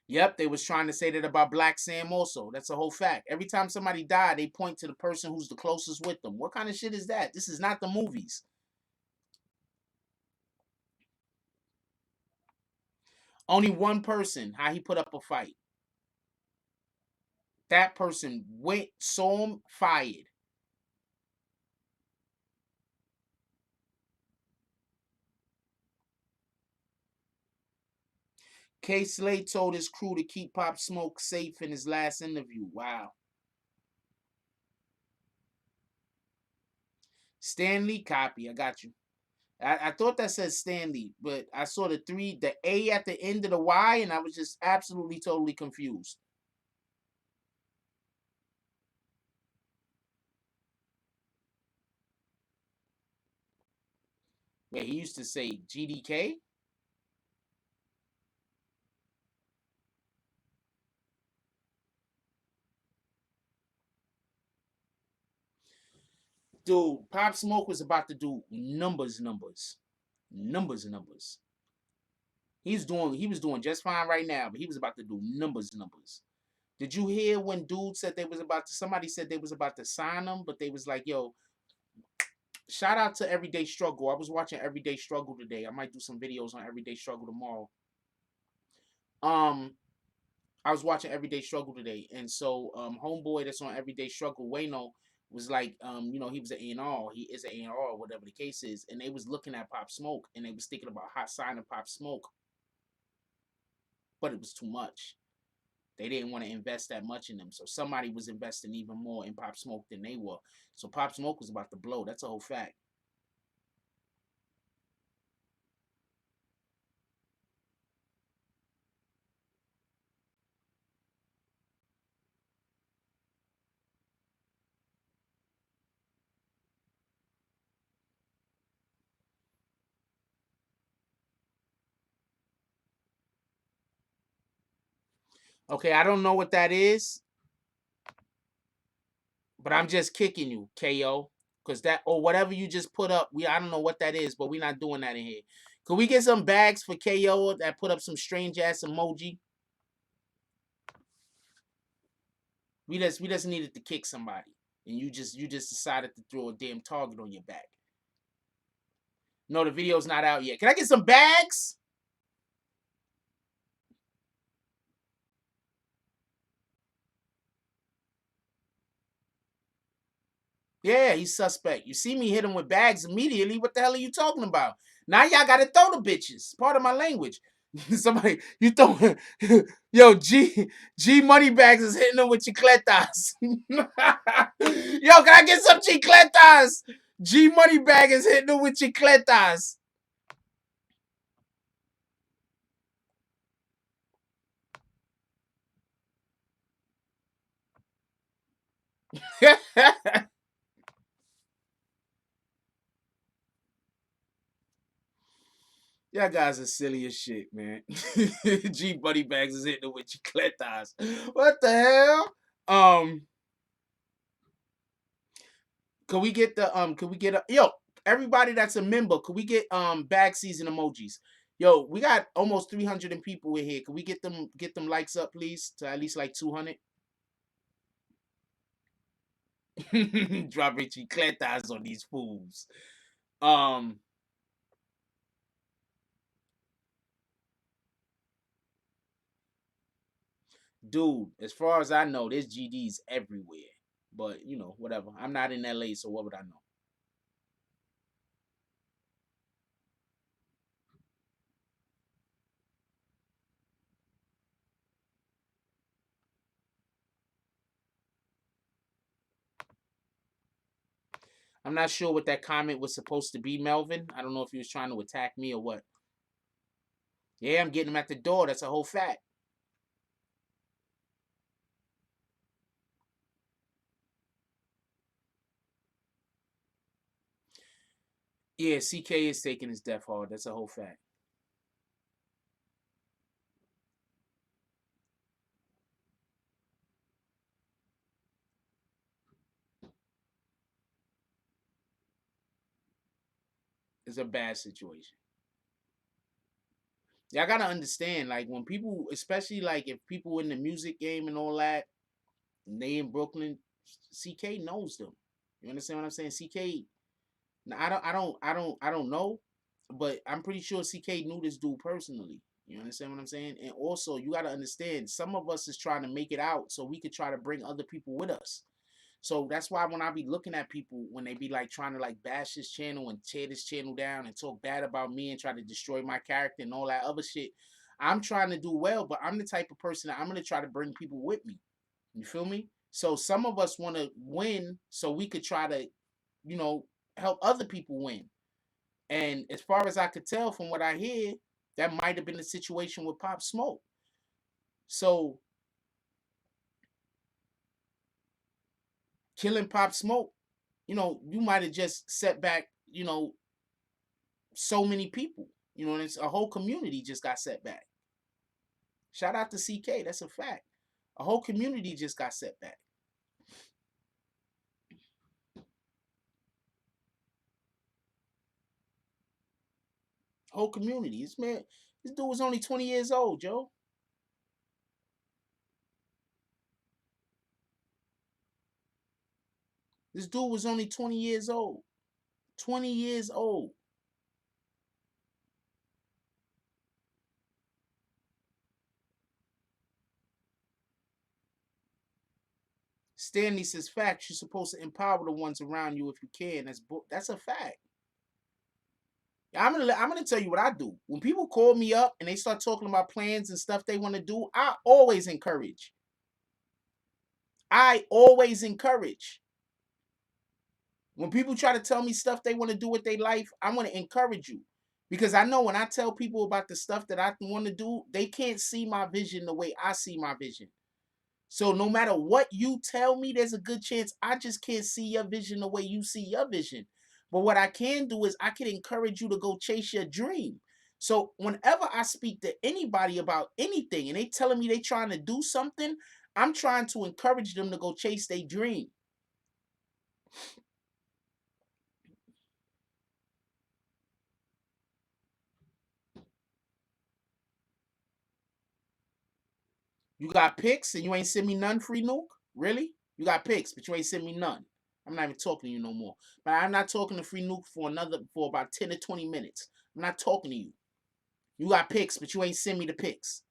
Yep, they was trying to say that about Black Sam also. That's a whole fact. Every time somebody died, they point to the person who's the closest with them. What kind of shit is that? This is not the movies. Only one person, how he put up a fight. That person went, saw him, fired. K. Slade told his crew to keep Pop Smoke safe in his last interview. Wow. Stanley, copy. I got you. I thought that said Stanley, but I saw the A at the end of the Y, and I was just absolutely totally confused. Yeah, he used to say GDK. Dude, Pop Smoke was about to do numbers. He was doing just fine right now, but he was about to do numbers. Did you hear when dude said they was about to somebody said they was about to sign him, but they was like, yo, shout out to Everyday Struggle. I was watching Everyday Struggle today. I might do some videos on Everyday Struggle tomorrow. Um, I was watching Everyday Struggle today, and so homeboy that's on Everyday Struggle, Wayno, was like, he was an A&R, he is an A&R, whatever the case is, and they was looking at Pop Smoke, and they was thinking about hot signing Pop Smoke, but it was too much. They didn't want to invest that much in them, so somebody was investing even more in Pop Smoke than they were. So Pop Smoke was about to blow. That's a whole fact. Okay, I don't know what that is, but I'm just kicking you, KO. Cause that or whatever you just put up, I don't know what that is, but we're not doing that in here. Could we get some bags for KO that put up some strange ass emoji? We just needed to kick somebody. And you just decided to throw a damn target on your back. No, the video's not out yet. Can I get some bags? Yeah, he's suspect. You see me hit him with bags immediately. What the hell are you talking about? Now y'all gotta throw the bitches. Part of my language. Somebody, you throw, yo, G money bags is hitting them with chicletas. Yo, can I get some chicletas? G money bag is hitting them with chicletas. Y'all guys are silly as shit, man. G Buddy Bags is hitting it with chicletas. What the hell? Could we get the could we get a yo, everybody that's a member, could we get bag season emojis? Yo, we got almost 300 people in here. Could we get them likes up, please, to at least like 200? Dropping chicletas on these fools. Um, dude, as far as I know, there's GDs everywhere. But you know, whatever. I'm not in LA, so what would I know? I'm not sure what that comment was supposed to be, Melvin. I don't know if he was trying to attack me or what. Yeah, I'm getting him at the door. That's a whole fact. Yeah, CK is taking his death hard. That's a whole fact. It's a bad situation. Y'all gotta understand, like when people, especially like if people in the music game and all that, and they in Brooklyn, CK knows them. You understand what I'm saying? CK. Now, I don't know, but I'm pretty sure CK knew this dude personally. You understand what I'm saying? And also, you gotta understand, some of us is trying to make it out so we could try to bring other people with us. So that's why when I be looking at people when they be like trying to like bash this channel and tear this channel down and talk bad about me and try to destroy my character and all that other shit, I'm trying to do well, but I'm the type of person that I'm gonna try to bring people with me. You feel me? So some of us want to win so we could try to, you know, help other people win. And as far as I could tell from what I hear, that might have been the situation with Pop Smoke. So killing Pop Smoke, you know, you might have just set back, you know, so many people. You know, and it's a whole community just got set back. Shout out to CK, that's a fact. A whole community just got set back. Whole community. This dude was only 20 years old, Joe. This dude was only 20 years old. 20 years old. Stanley says facts. You're supposed to empower the ones around you if you can. That's a fact. I'm gonna tell you what I do. When people call me up and they start talking about plans and stuff they want to do, I always encourage. I always encourage. When people try to tell me stuff they want to do with their life, I want to encourage you. Because I know when I tell people about the stuff that I want to do, they can't see my vision the way I see my vision. So no matter what you tell me, there's a good chance I just can't see your vision the way you see your vision. But what I can do is I can encourage you to go chase your dream. So whenever I speak to anybody about anything and they telling me they trying to do something, I'm trying to encourage them to go chase their dream. You got pics and you ain't send me none, free nuke? Really? You got pics, but you ain't send me none. I'm not even talking to you no more. But I'm not talking to free nuke for about 10 to 20 minutes. I'm not talking to you. You got pics, but you ain't send me the pics.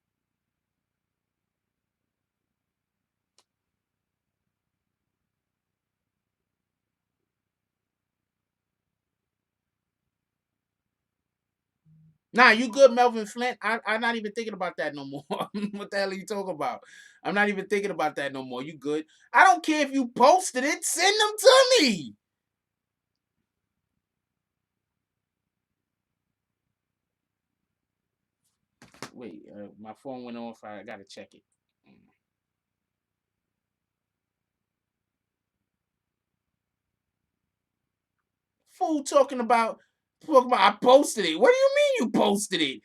Nah, you good, Melvin Flint. I'm not even thinking about that no more. What the hell are you talking about? I'm not even thinking about that no more. You good? I don't care if you posted it. Send them to me. Wait, my phone went off. I gotta check it. Fool talking about I posted it. What do you you posted it.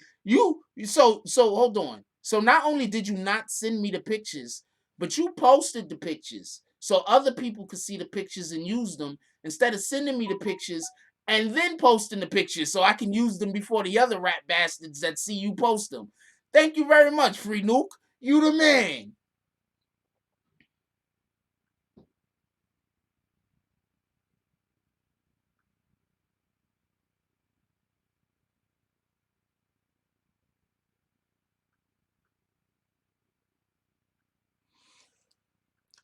So hold on. So not only did you not send me the pictures, but you posted the pictures so other people could see the pictures and use them instead of sending me the pictures and then posting the pictures so I can use them before the other rat bastards that see you post them. Thank you very much, Free Nuke. You the man.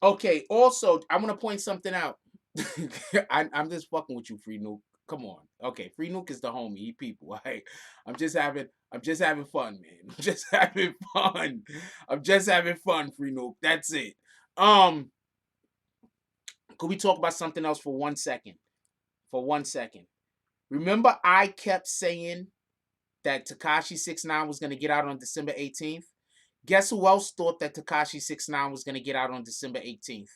Okay, also, I'm gonna point something out. I'm just fucking with you, Free Nuke. Come on. Okay, Free Nuke is the homie. He people. All right. I'm just having fun, man. I'm just having fun. I'm just having fun, Free Nuke. That's it. Um, could we talk about something else for 1 second? For 1 second. Remember, I kept saying that Tekashi 69 was gonna get out on December 18th? Guess who else thought that Tekashi 69 was gonna get out on December 18th?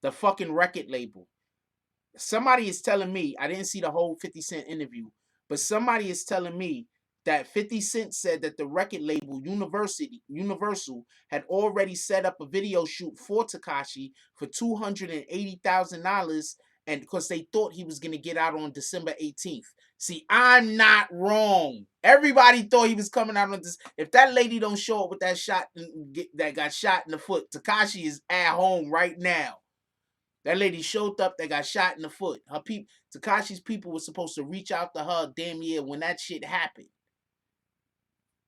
The fucking record label. Somebody is telling me, I didn't see the whole 50 Cent interview, but somebody is telling me that 50 Cent said that the record label Universal had already set up a video shoot for Tekashi for $280,000, and because they thought he was gonna get out on December 18th. See, I'm not wrong. Everybody thought he was coming out on this. If that lady don't show up with that shot that got shot in the foot, Tekashi is at home right now. That lady showed up that got shot in the foot. Her people, Tekashi's people were supposed to reach out to her damn year when that shit happened.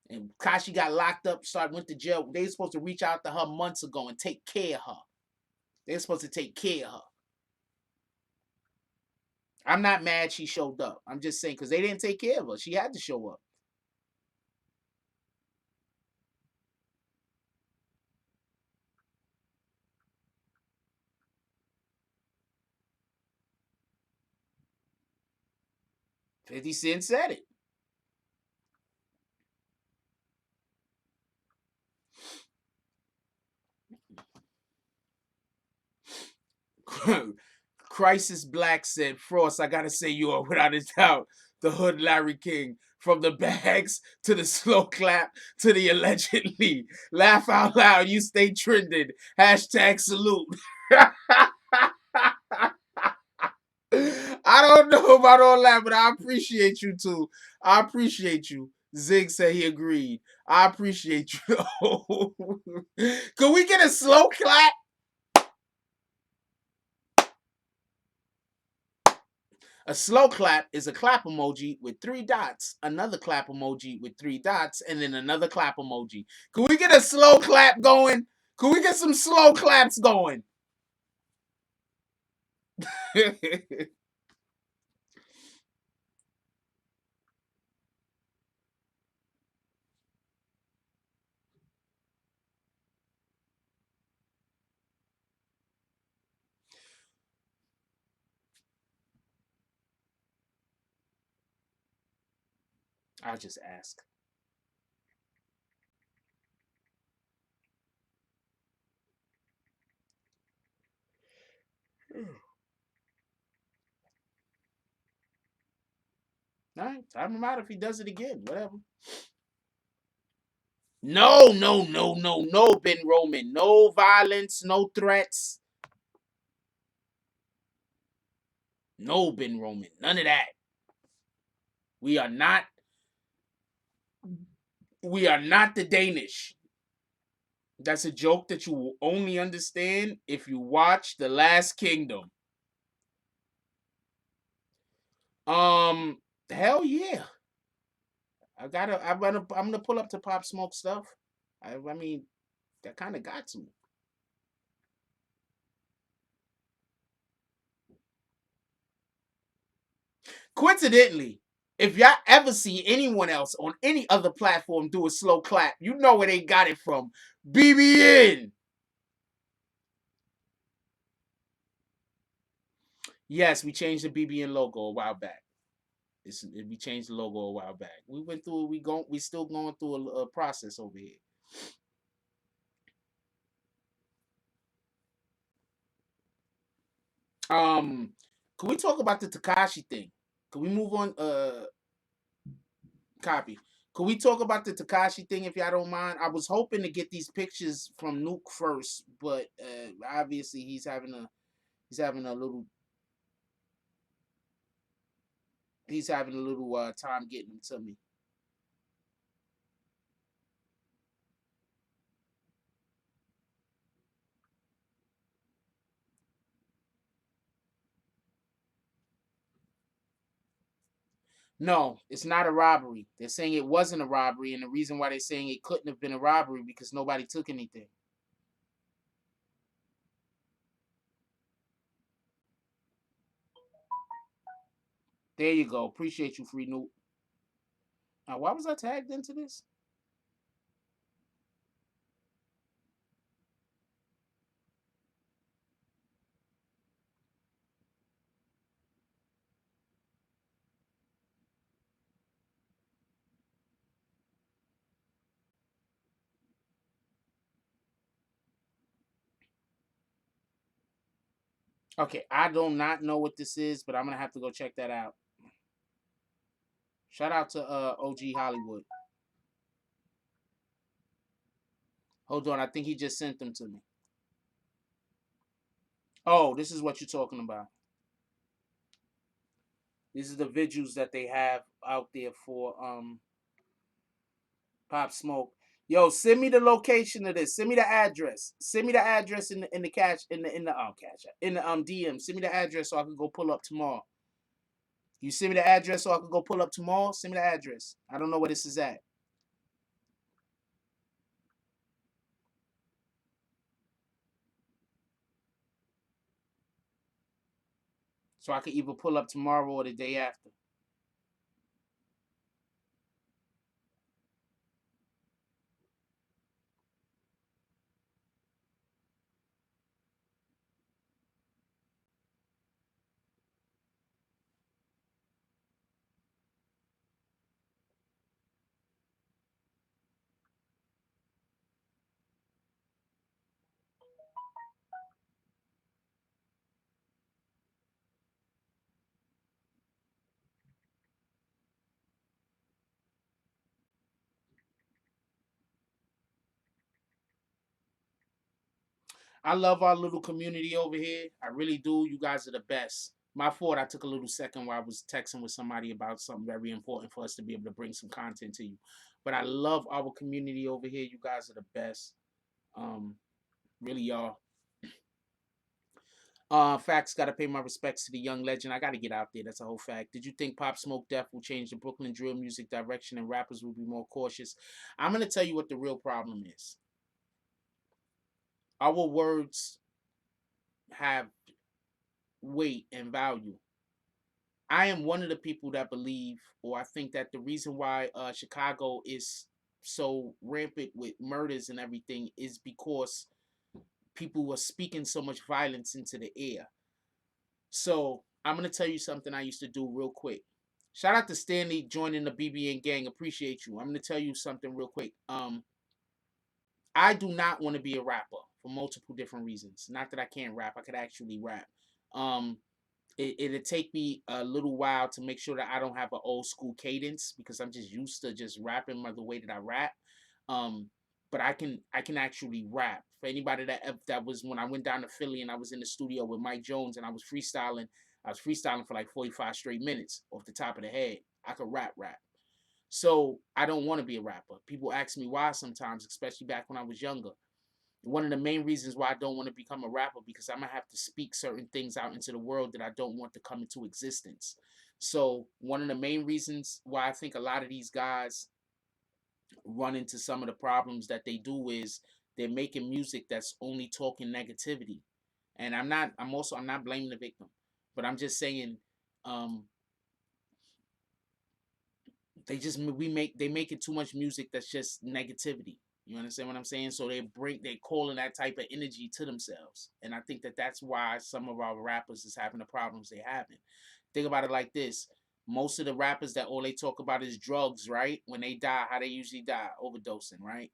And Kashi got locked up, went to jail. They were supposed to reach out to her months ago and take care of her. They were supposed to take care of her. I'm not mad she showed up. I'm just saying because they didn't take care of her. She had to show up. $50 Cent said it. Crisis Black said, Frost, I gotta say you are without a doubt the hood Larry King. From the bags to the slow clap to the allegedly. Laugh out loud, you stay trending. Hashtag salute. I don't know about all that, but I appreciate you too. I appreciate you. Zig said he agreed. I appreciate you. Could we get a slow clap? A slow clap is a clap emoji with 3 dots, another clap emoji with 3 dots, and then another clap emoji. Can we get a slow clap going? Can we get some slow claps going? I'll just ask. All right, time him out if he does it again. Whatever. No, no, no, no, no, Ben Roman. No violence, no threats. No, Ben Roman. None of that. We are not. We are not the Danish. That's a joke that you will only understand if you watch The Last Kingdom. Hell yeah. I'm gonna pull up to Pop Smoke stuff. I mean, that kind of got to. Coincidentally, if y'all ever see anyone else on any other platform do a slow clap, you know where they got it from. BBN. Yes, we changed the BBN logo a while back. We changed the logo a while back. We went through. We still going through a process over here. Um, can we talk about the Tekashi thing? Can we move on? Copy. Can we talk about the Tekashi thing if y'all don't mind? I was hoping to get these pictures from N.O.R.E first, but obviously he's having a little time getting them to me. No, it's not a robbery. They're saying it wasn't a robbery, and the reason why they're saying it couldn't have been a robbery because nobody took anything. There you go. Appreciate you, Free Newt. Now, why was I tagged into this? Okay, I do not know what this is, but I'm gonna have to go check that out. Shout out to OG Hollywood. Hold on, I think he just sent them to me. Oh, this is what you're talking about. These are the vigils that they have out there for Pop Smoke. Yo, send me the location of this. Send me the address. Send me the address in the cash in the cash in the DM. Send me the address so I can go pull up tomorrow. You send me the address so I can go pull up tomorrow. Send me the address. I don't know where this is at, so I can either pull up tomorrow or the day after. I love our little community over here. I really do. You guys are the best. My fault. I took a little second while I was texting with somebody about something very important for us to be able to bring some content to you. But I love our community over here. You guys are the best. Um, really, y'all. Facts, gotta pay my respects to the young legend. I gotta get out there. That's a whole fact. Did you think Pop Smoke Death will change the Brooklyn drill music direction and rappers will be more cautious? I'm gonna tell you what the real problem is. Our words have weight and value. I am one of the people that believe, or I think that the reason why Chicago is so rampant with murders and everything is because people were speaking so much violence into the air. So I'm gonna tell you something I used to do real quick. Shout out to Stanley joining the BBN gang. Appreciate you. I'm gonna tell you something real quick. I do not want to be a rapper for multiple different reasons. Not that I can't rap, I could actually rap. Um, it'll take me a little while to make sure that I don't have an old school cadence because I'm just used to just rapping the way that I rap. Um, but I can actually rap. For anybody that was when I went down to Philly and I was in the studio with Mike Jones and I was freestyling. I was freestyling for like 45 straight minutes off the top of the head. I could rap. So I don't want to be a rapper. People ask me why sometimes, especially back when I was younger. One of the main reasons why I don't want to become a rapper because I'm gonna have to speak certain things out into the world that I don't want to come into existence. So one of the main reasons why I think a lot of these guys run into some of the problems that they do is they're making music that's only talking negativity. And I'm not blaming the victim, but I'm just saying um they make it too much music that's just negativity. You understand what I'm saying? So they calling that type of energy to themselves, and I think that that's why some of our rappers is having the problems they having. Think about it like this: most of the rappers that all they talk about is drugs, right? When they die, how they usually die, overdosing, right?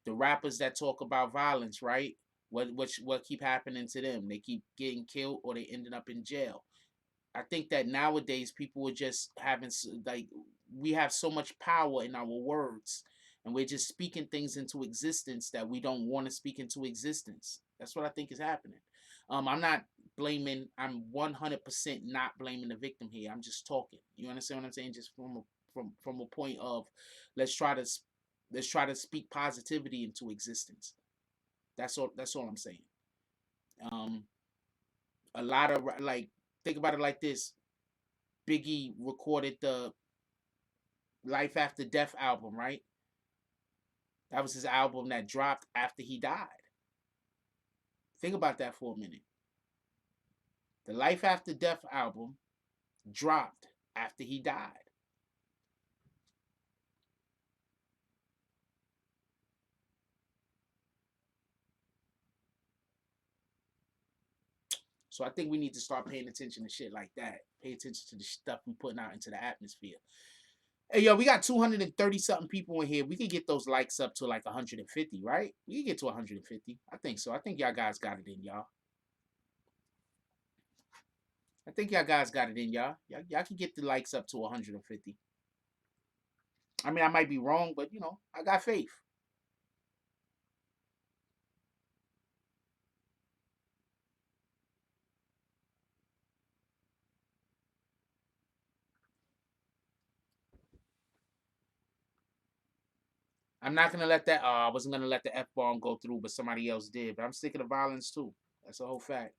The rappers that talk about violence, right? What keep happening to them? They keep getting killed or they ended up in jail. I think that nowadays people are just having like we have so much power in our words, and we're just speaking things into existence that we don't want to speak into existence. That's what I think is happening. I'm not blaming. I'm 100% not blaming the victim here. I'm just talking. You understand what I'm saying? Just from a point of let's try to speak positivity into existence. That's all. That's all I'm saying. Um, a lot of like think about it like this. Biggie recorded the Life After Death album, right? That was his album that dropped after he died. Think about that for a minute. The Life After Death album dropped after he died. So I think we need to start paying attention to shit like that. Pay attention to the stuff we putting out into the atmosphere. Hey, yo, we got 230 something people in here. We could get those likes up to like 150, right? We can get to 150. I think so. I think y'all guys got it in y'all. I think y'all guys got it in y'all. Y'all can get the likes up to 150. I mean, I might be wrong, but you know, I got faith. I'm not gonna let that. I wasn't gonna let the F bomb go through, but somebody else did. But I'm sick of the violence too. That's a whole fact.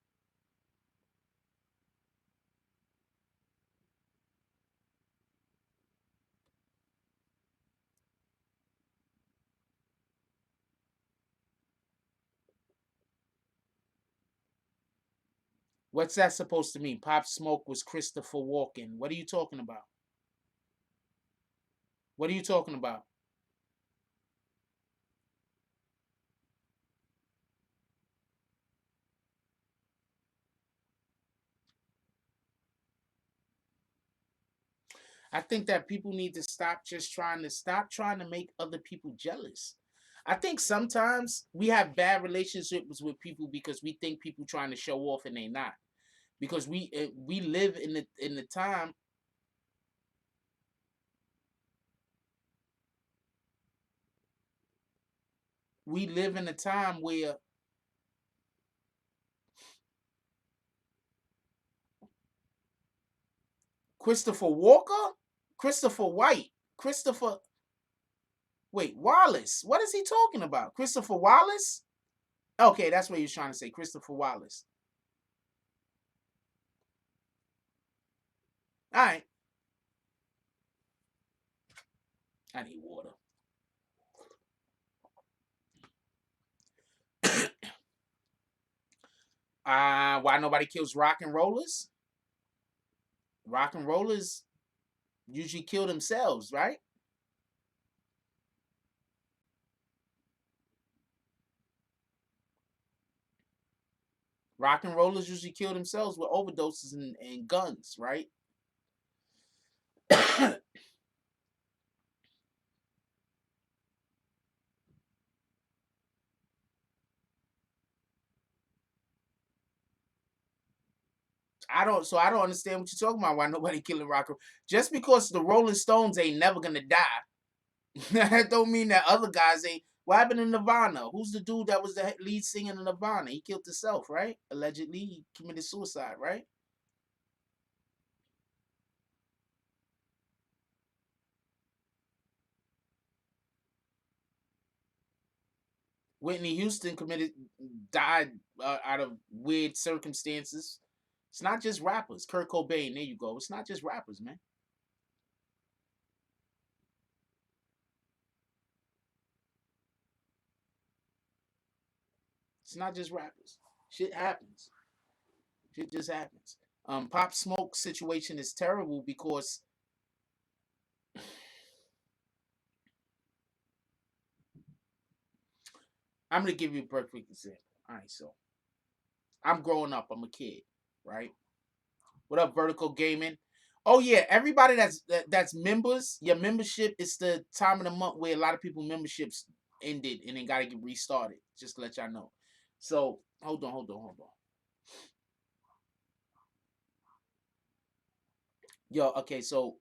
What's that supposed to mean? Pop Smoke was Christopher Walken. What are you talking about? What are you talking about? I think that people need to stop trying to make other people jealous. I think sometimes we have bad relationships with people because we think people trying to show off and they not. Because we live in the time. We live in a time where Christopher Walker, Christopher White, Christopher. Wait, Wallace. What is he talking about? Christopher Wallace? Okay, that's what he was trying to say. Christopher Wallace. All right. I need water. Why nobody kills rock and rollers? Rock and rollers usually kill themselves, right? Rock and rollers usually kill themselves with overdoses and guns, right? I don't understand what you're talking about. Why nobody killing rock? Just because the Rolling Stones ain't never gonna die, that don't mean that other guys ain't. What happened in Nirvana? Who's the dude that was the lead singer in Nirvana? He killed himself, right? Allegedly, he committed suicide, right? Whitney Houston died out of weird circumstances. It's not just rappers. Kurt Cobain, there you go. It's not just rappers, man. It's not just rappers. Shit happens. Shit just happens. Pop Smoke situation is terrible because I'm gonna give you a perfect example. All right, so I'm growing up. I'm a kid, right? What up, Vertical Gaming? Oh yeah, everybody that's members. Your membership is the time of the month where a lot of people memberships ended and then got to get restarted. Just to let y'all know. So hold on. Yo, okay, so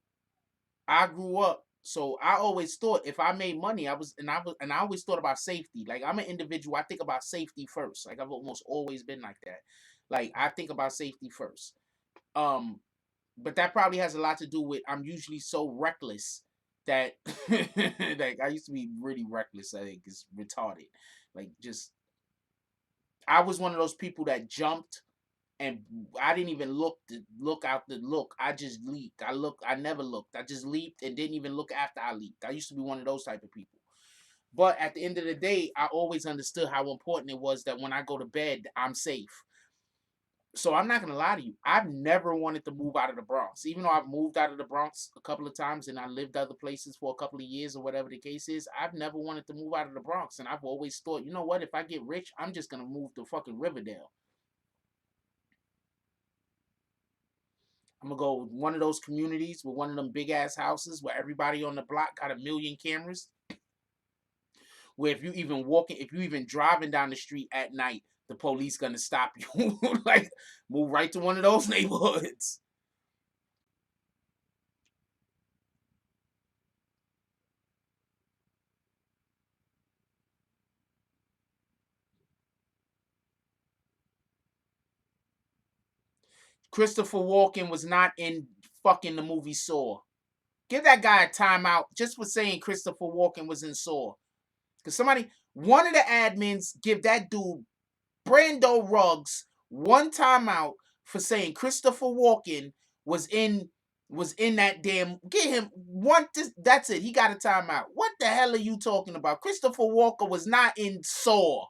I grew up, so I always thought if I made money, I always thought about safety. Like I'm an individual, I think about safety first. Like I've almost always been like that. Like I think about safety first. Um, but that probably has a lot to do with I'm usually so reckless that like I used to be really reckless. I think it's retarded. Like just I was one of those people that jumped and I didn't even look out the look. I just leaped. I never looked. I just leaped and didn't even look after I leaped. I used to be one of those type of people. But at the end of the day, I always understood how important it was that when I go to bed, I'm safe. So I'm not gonna lie to you. I've never wanted to move out of the Bronx, even though I've moved out of the Bronx a couple of times and I lived other places for a couple of years or whatever the case is. I've never wanted to move out of the Bronx, and I've always thought, you know what? If I get rich, I'm just gonna move to fucking Riverdale. I'm gonna go one of those communities with one of them big ass houses where everybody on the block got a million cameras. Where if you even driving down the street at night, the police gonna stop you. Like move right to one of those neighborhoods. Christopher Walken was not in fucking the movie Saw. Give that guy a timeout just for saying Christopher Walken was in Saw. Cause one of the admins, give that dude Brando Ruggs one timeout for saying Christopher Walken was in that damn. Get him one. That's it. He got a timeout. What the hell are you talking about? Christopher Walken was not in Saw.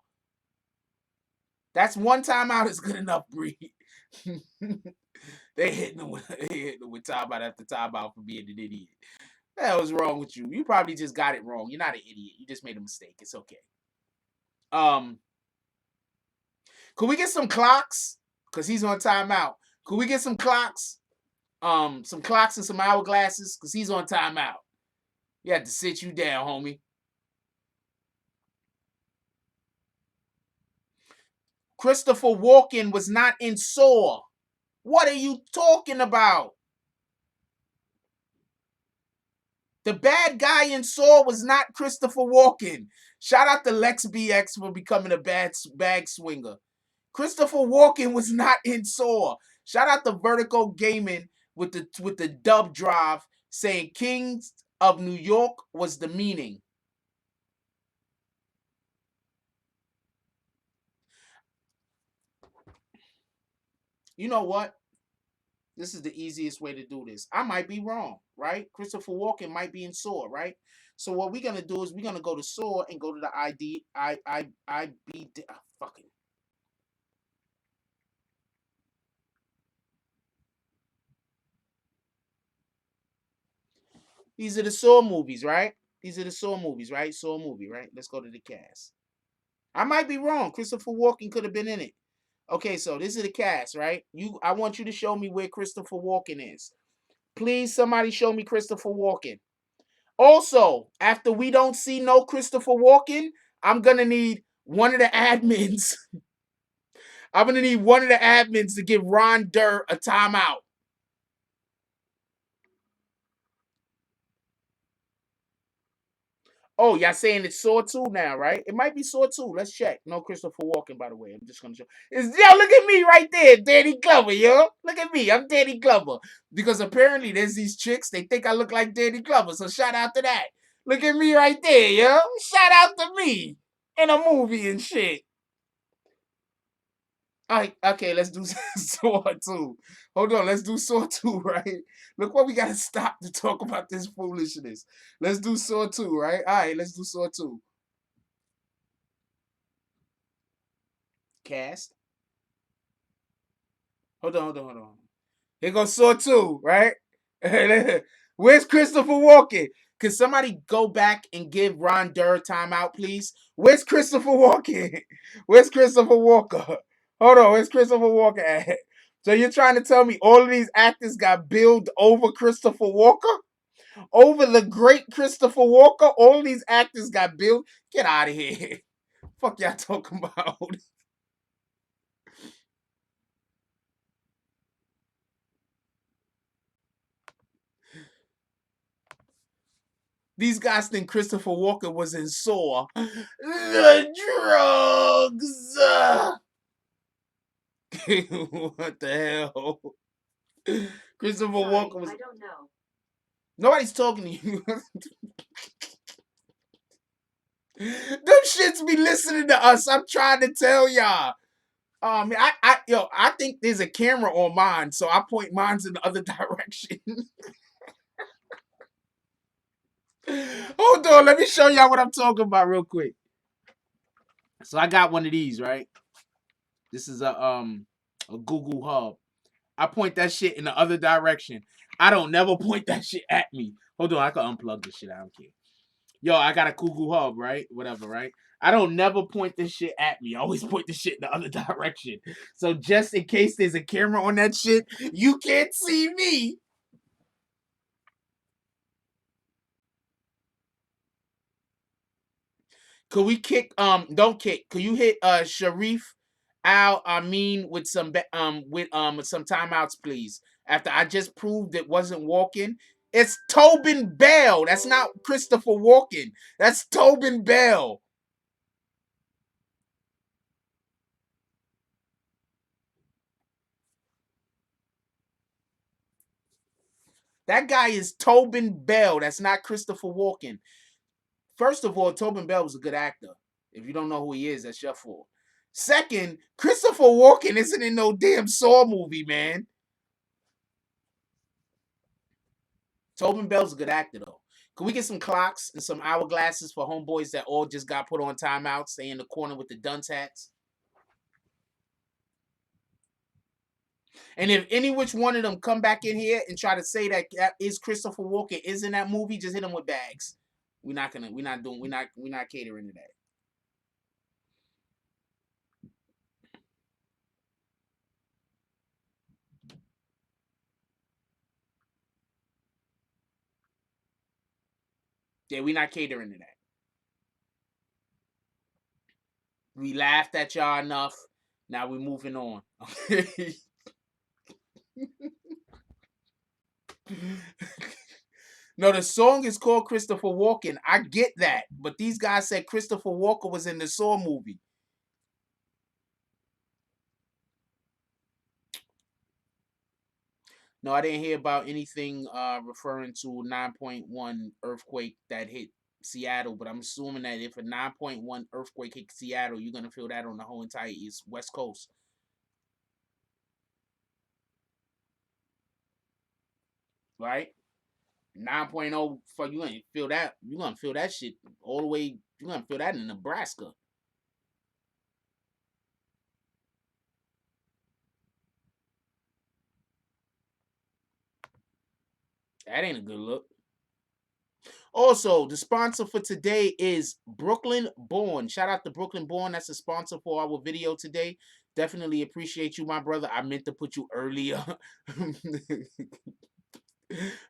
That's one timeout is good enough, Bree. They hitting him with timeout after timeout for being an idiot. What the hell is wrong with you? You probably just got it wrong. You're not an idiot. You just made a mistake. It's okay. Um, could we get some clocks? Cause he's on timeout. Could we get some clocks? Some clocks and some hourglasses, cause he's on timeout. You had to sit you down, homie. Christopher Walken was not in Saw. What are you talking about? The bad guy in Saw was not Christopher Walken. Shout out to Lex BX for becoming a bag swinger. Christopher Walken was not in Saw. Shout out to Vertical Gaming with the dub drive saying Kings of New York was the meaning. You know what? This is the easiest way to do this. I might be wrong, right? Christopher Walken might be in Saw, right? So what we're gonna do is we're gonna go to Saw and go to the fucking. These are the Saw movies, right? These are the Saw movies, right? Saw movie, right? Let's go to the cast. I might be wrong. Christopher Walken could have been in it. Okay, so this is the cast, right? I want you to show me where Christopher Walken is. Please, somebody show me Christopher Walken. Also, after we don't see no Christopher Walken, I'm gonna need one of the admins. I'm gonna need one of the admins to give Ron Durr a timeout. Oh, y'all saying it's Saw 2 now, right? It might be Saw 2. Let's check. No Christopher Walken, by the way. I'm just gonna show. Yo, look at me right there, Danny Glover, yo. Look at me. I'm Danny Glover. Because apparently there's these chicks, they think I look like Danny Glover. So shout out to that. Look at me right there, yo. Shout out to me in a movie and shit. All right, okay, let's do Saw 2. Hold on, let's do Saw 2, right? Look what we gotta stop to talk about this foolishness. Let's do Saw 2, right? All right, let's do Saw 2. Cast. Hold on. Here goes Saw 2, right? Where's Christopher Walken? Can somebody go back and give Ron Durr timeout, please? Where's Christopher Walken? Where's Christopher Walker? Hold on, where's Christopher Walker at? So you're trying to tell me all of these actors got billed over Christopher Walker? Over the great Christopher Walker? All of these actors got billed? Get out of here. Fuck y'all talking about? These guys think Christopher Walken was in Saw. The drugs. What the hell? Christopher Walken was. I don't know. Nobody's talking to you. Them shits be listening to us. I'm trying to tell y'all. I think there's a camera on mine, so I point mine in the other direction. Hold on, let me show y'all what I'm talking about real quick. So I got one of these, right? This is a Google Hub. I point that shit in the other direction. I don't never point that shit at me. Hold on, I can unplug this shit. I don't care. Yo, I got a Google Hub, right? Whatever, right? I don't never point this shit at me. I always point the shit in the other direction. So just in case there's a camera on that shit, you can't see me. Could we kick don't kick. Could you hit Sharif Al Amin with some some timeouts, please? After I just proved it wasn't Walken. It's Tobin Bell. That's not Christopher Walken. That's Tobin Bell. That guy is Tobin Bell. That's not Christopher Walken. First of all, Tobin Bell was a good actor. If you don't know who he is, that's your fault. Second, Christopher Walken isn't in no damn Saw movie, man. Tobin Bell's a good actor, though. Can we get some clocks and some hourglasses for homeboys that all just got put on timeout, stay in the corner with the dunce hats? And if any which one of them come back in here and try to say that is Christopher Walken is in that movie, just hit them with bags. We're not catering to that. Yeah, we're not catering to that. We laughed at y'all enough. Now we're moving on. No, the song is called Christopher Walken. I get that. But these guys said Christopher Walken was in the Saw movie. No, I didn't hear about anything referring to 9.1 earthquake that hit Seattle, but I'm assuming that if a 9.1 earthquake hit Seattle, you're going to feel that on the whole entire West Coast. Right? 9.0 for you gonna feel that. You're gonna feel that shit all the way. You're gonna feel that in Nebraska. That ain't a good look. Also, the sponsor for today is Brooklyn Born. Shout out to Brooklyn Born. That's the sponsor for our video today. Definitely appreciate you, my brother. I meant to put you earlier.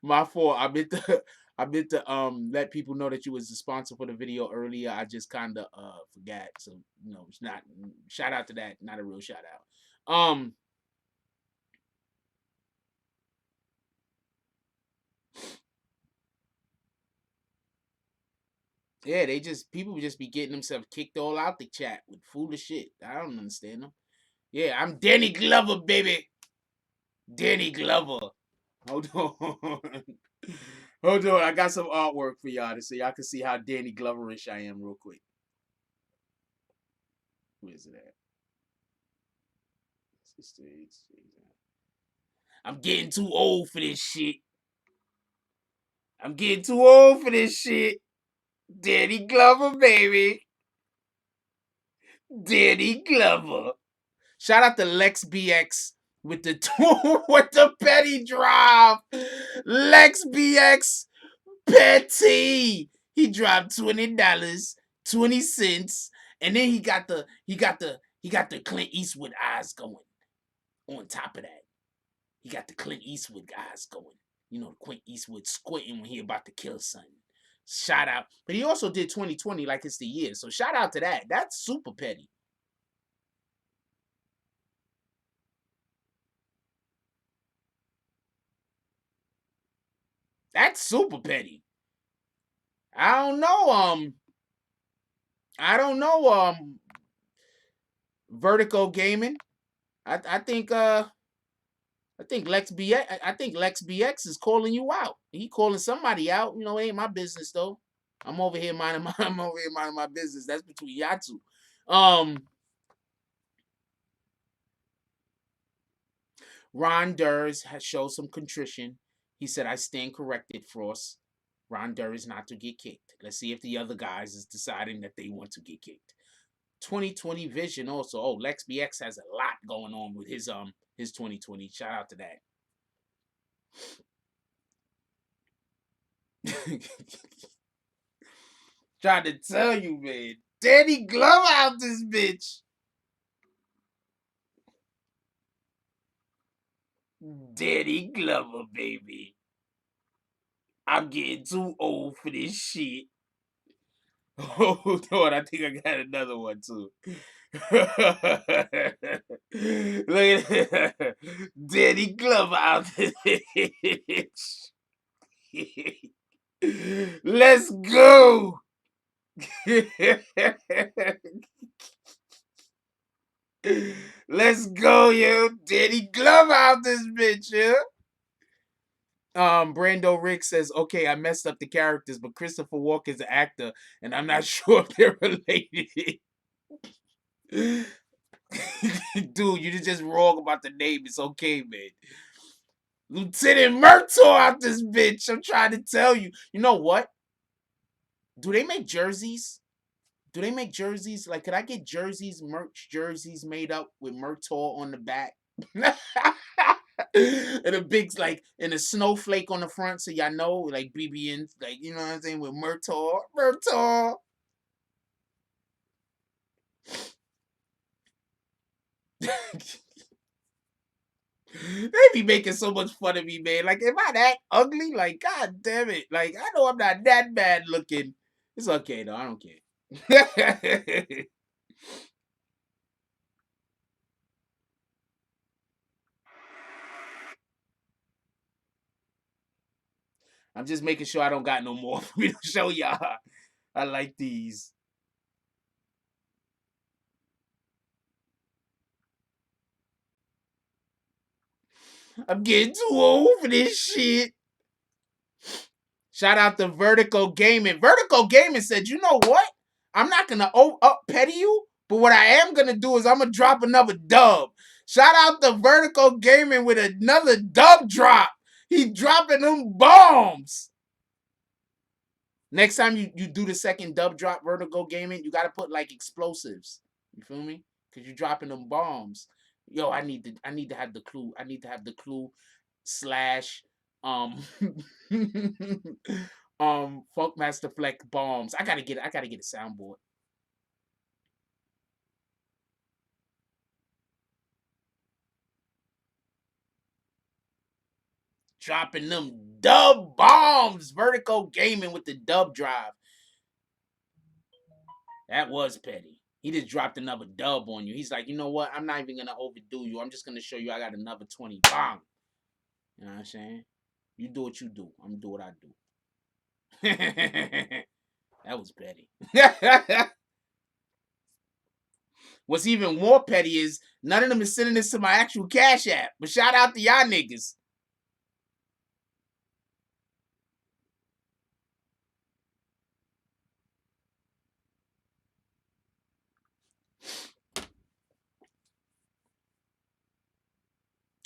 My fault. I meant to let people know that you was the sponsor for the video earlier. I just kinda forgot. So, it's not shout out to that, not a real shout out. Yeah, people just be getting themselves kicked all out the chat with foolish shit. I don't understand them. Yeah, I'm Danny Glover, baby. Danny Glover. Hold on. Hold on. I got some artwork for y'all to see. Y'all can see how Danny Gloverish I am real quick. Where's it at? I'm getting too old for this shit. I'm getting too old for this shit. Danny Glover, baby. Danny Glover. Shout out to Lex BX with the with the petty drop. Lex BX petty. He dropped $20, 20 cents, and then he got the Clint Eastwood eyes going. On top of that, he got the Clint Eastwood eyes going. Clint Eastwood squinting when he about to kill something. Shout out. But he also did 2020 like it's the year. So shout out to that. That's super petty. That's super petty. I don't know. I don't know. Vertigo Gaming. I think I think Lex BX is calling you out. He calling somebody out. You know, it ain't my business though. I'm over here minding my business. That's between y'all two. Ron Durs has showed some contrition. He said, I stand corrected, Frost. Ron Durr is not to get kicked. Let's see if the other guys is deciding that they want to get kicked. 2020 vision also. Oh, Lex BX has a lot going on with his 2020. Shout out to that. Trying to tell you, man. Danny Glover out this bitch. Danny Glover, baby. I'm getting too old for this shit. Hold on, I think I got another one too. Look at that. Danny Glover out this bitch. Let's go. Let's go, yo. Danny Glover out this bitch, yeah. Brando Rick says, okay, I messed up the characters, but Christopher Walken's an actor, and I'm not sure if they're related. Dude, you just wrong about the name. It's okay, man. Lieutenant Murtaugh out this bitch. I'm trying to tell you. You know what? Do they make jerseys? Do they make jerseys? Like, could I get jerseys, merch jerseys made up with Murtaugh on the back? And a big, like, and a snowflake on the front, so y'all know, like, BBN, like, you know what I'm saying, with Murtaugh. Murtaugh. They be making so much fun of me, man. Like, am I that ugly? Like, god damn it. Like, I know I'm not that bad looking. It's okay, though. I don't care. I'm just making sure I don't got no more for me to show y'all. I like these. I'm getting too old for this shit. Shout out to Vertical Gaming. Vertical Gaming said, you know what? I'm not gonna up petty you, but what I am gonna do is I'm gonna drop another dub. Shout out to Vertical Gaming with another dub drop. He dropping them bombs. Next time you do the second dub drop, Vertical Gaming, you gotta put like explosives. You feel me? Cause you're dropping them bombs. Yo, I need to have the clue. I need to have the clue slash um Funkmaster Fleck bombs. I gotta get a soundboard. Dropping them dub bombs. Vertical Gaming with the dub drive. That was petty. He just dropped another dub on you. He's like, you know what? I'm not even gonna overdo you. I'm just gonna show you I got another 20 bomb. You know what I'm saying? You do what you do. I'm gonna do what I do. That was petty. What's even more petty is none of them is sending this to my actual Cash App. But shout out to y'all niggas.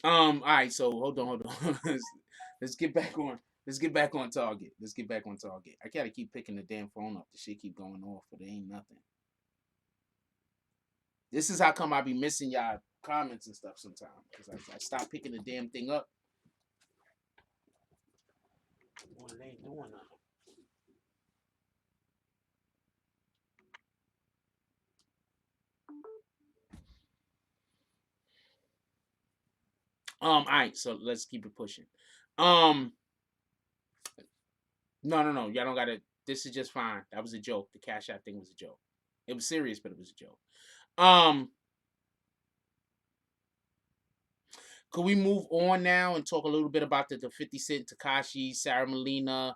All right, so hold on. Let's get back on. Let's get back on target. Let's get back on target. I gotta keep picking the damn phone up. The shit keep going off, but it ain't nothing. This is how come I be missing y'all comments and stuff sometimes. Because I stop picking the damn thing up. What are they doing now? All right, so let's keep it pushing. No. Y'all don't gotta. This is just fine. That was a joke. The Cash App thing was a joke. It was serious, but it was a joke. Could we move on now and talk a little bit about the 50 Cent, Tekashi, Sarah Molina,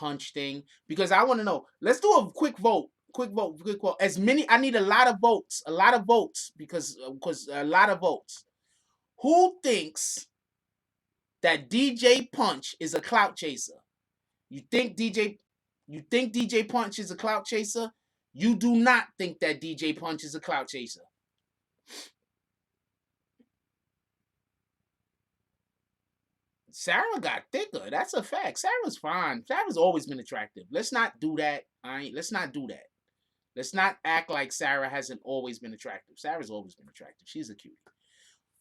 Punch thing? Because I want to know. Let's do a quick vote. Quick vote. Quick vote. As many. I need a lot of votes. A lot of votes because a lot of votes. Who thinks that DJ Punch is a clout chaser? You think DJ Punch is a clout chaser? You do not think that DJ Punch is a clout chaser. Sarah got thicker. That's a fact. Sarah's fine. Sarah's always been attractive. Let's not do that. Let's not do that. Let's not act like Sarah hasn't always been attractive. Sarah's always been attractive. She's a cutie.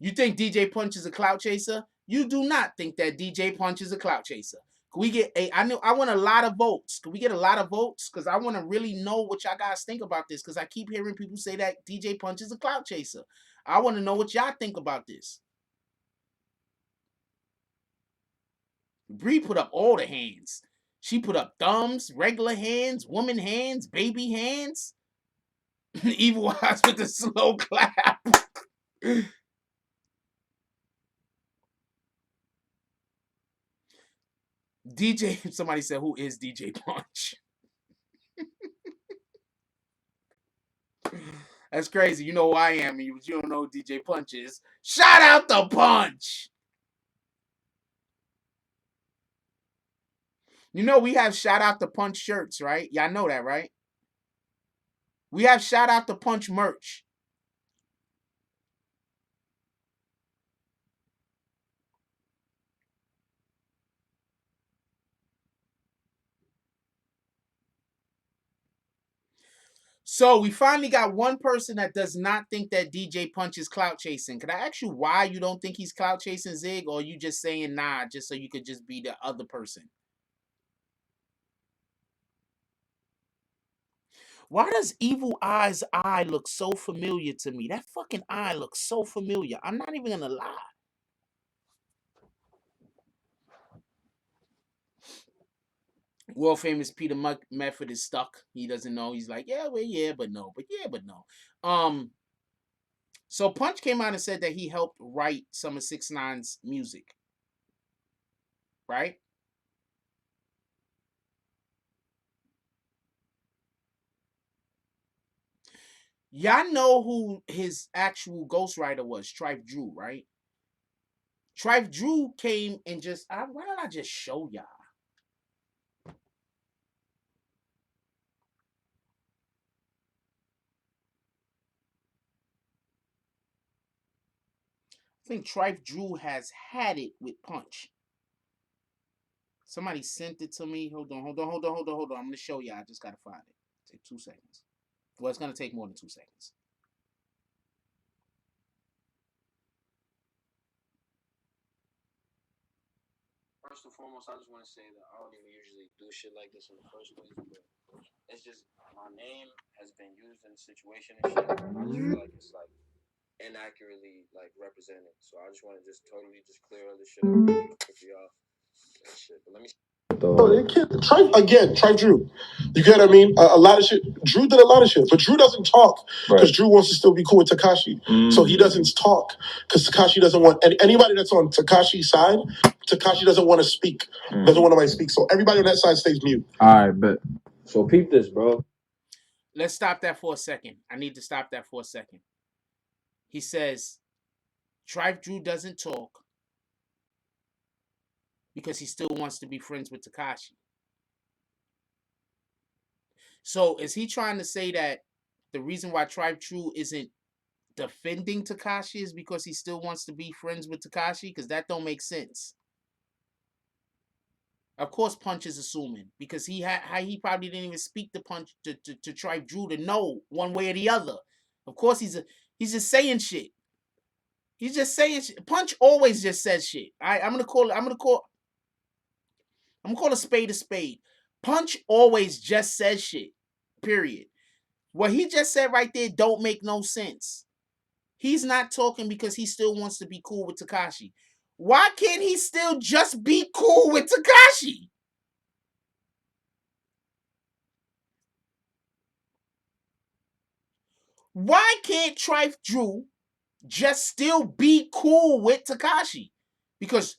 You think DJ Punch is a clout chaser? You do not think that DJ Punch is a clout chaser. Can we get I want a lot of votes. Can we get a lot of votes? Because I want to really know what y'all guys think about this. Because I keep hearing people say that DJ Punch is a clout chaser. I want to know what y'all think about this. Bree put up all the hands. She put up thumbs, regular hands, woman hands, baby hands. Evil Eyes with the slow clap. DJ, somebody said, who is DJ Punch? That's crazy. You know who I am, but you don't know who DJ Punch is. Shout out the Punch! You know we have shout out the Punch shirts, right? Y'all know that, right? We have shout out the Punch merch. So we finally got one person that does not think that DJ Punch is clout chasing. Can I ask you why you don't think he's clout chasing, Zig? Or are you just saying nah, just so you could just be the other person? Why does Evil Eye's eye look so familiar to me? That fucking eye looks so familiar. I'm not even gonna lie. World famous Peter Method is stuck. He doesn't know. He's like, yeah, well, yeah, but no, but yeah, but no. So Punch came out and said that he helped write some of 6ix9ine's music, right? Y'all know who his actual ghostwriter was, TrifeDrew, right? TrifeDrew came and why don't I just show y'all? I think TrifeDrew has had it with Punch. Somebody sent it to me. Hold on. I'm gonna show y'all. I just gotta find it. Take 2 seconds. Well, it's gonna take more than 2 seconds. First and foremost, I just want to say that I don't even usually do shit like this in the first place, but it's just my name has been used in a situation and shit. I just feel like it's like inaccurately like represented. So I just want to just totally just clear all this shit up for y'all. That shit. But let me. TrifeDrew. You get what I mean? A lot of shit. Drew did a lot of shit, but Drew doesn't talk because Drew wants to still be cool with Tekashi. So he doesn't talk because Tekashi doesn't want anybody that's on Tekashi's side. Tekashi doesn't want to speak. Doesn't want nobody to speak. So everybody on that side stays mute. All right, bet. So peep this, bro. Let's stop that for a second. I need to stop that for a second. He says, TrifeDrew doesn't talk because he still wants to be friends with Tekashi. So is he trying to say that the reason why TrifeDrew isn't defending Tekashi is because he still wants to be friends with Tekashi? Because that don't make sense. Of course, Punch is assuming because he probably didn't even speak to Punch to TrifeDrew to know one way or the other. Of course, he's just saying shit. He's just saying shit. Punch always just says shit. I'm gonna call a spade a spade. Punch always just says shit. Period. What he just said right there don't make no sense. He's not talking because he still wants to be cool with Tekashi. Why can't he still just be cool with Tekashi? Why can't TrifeDrew just still be cool with Tekashi? Because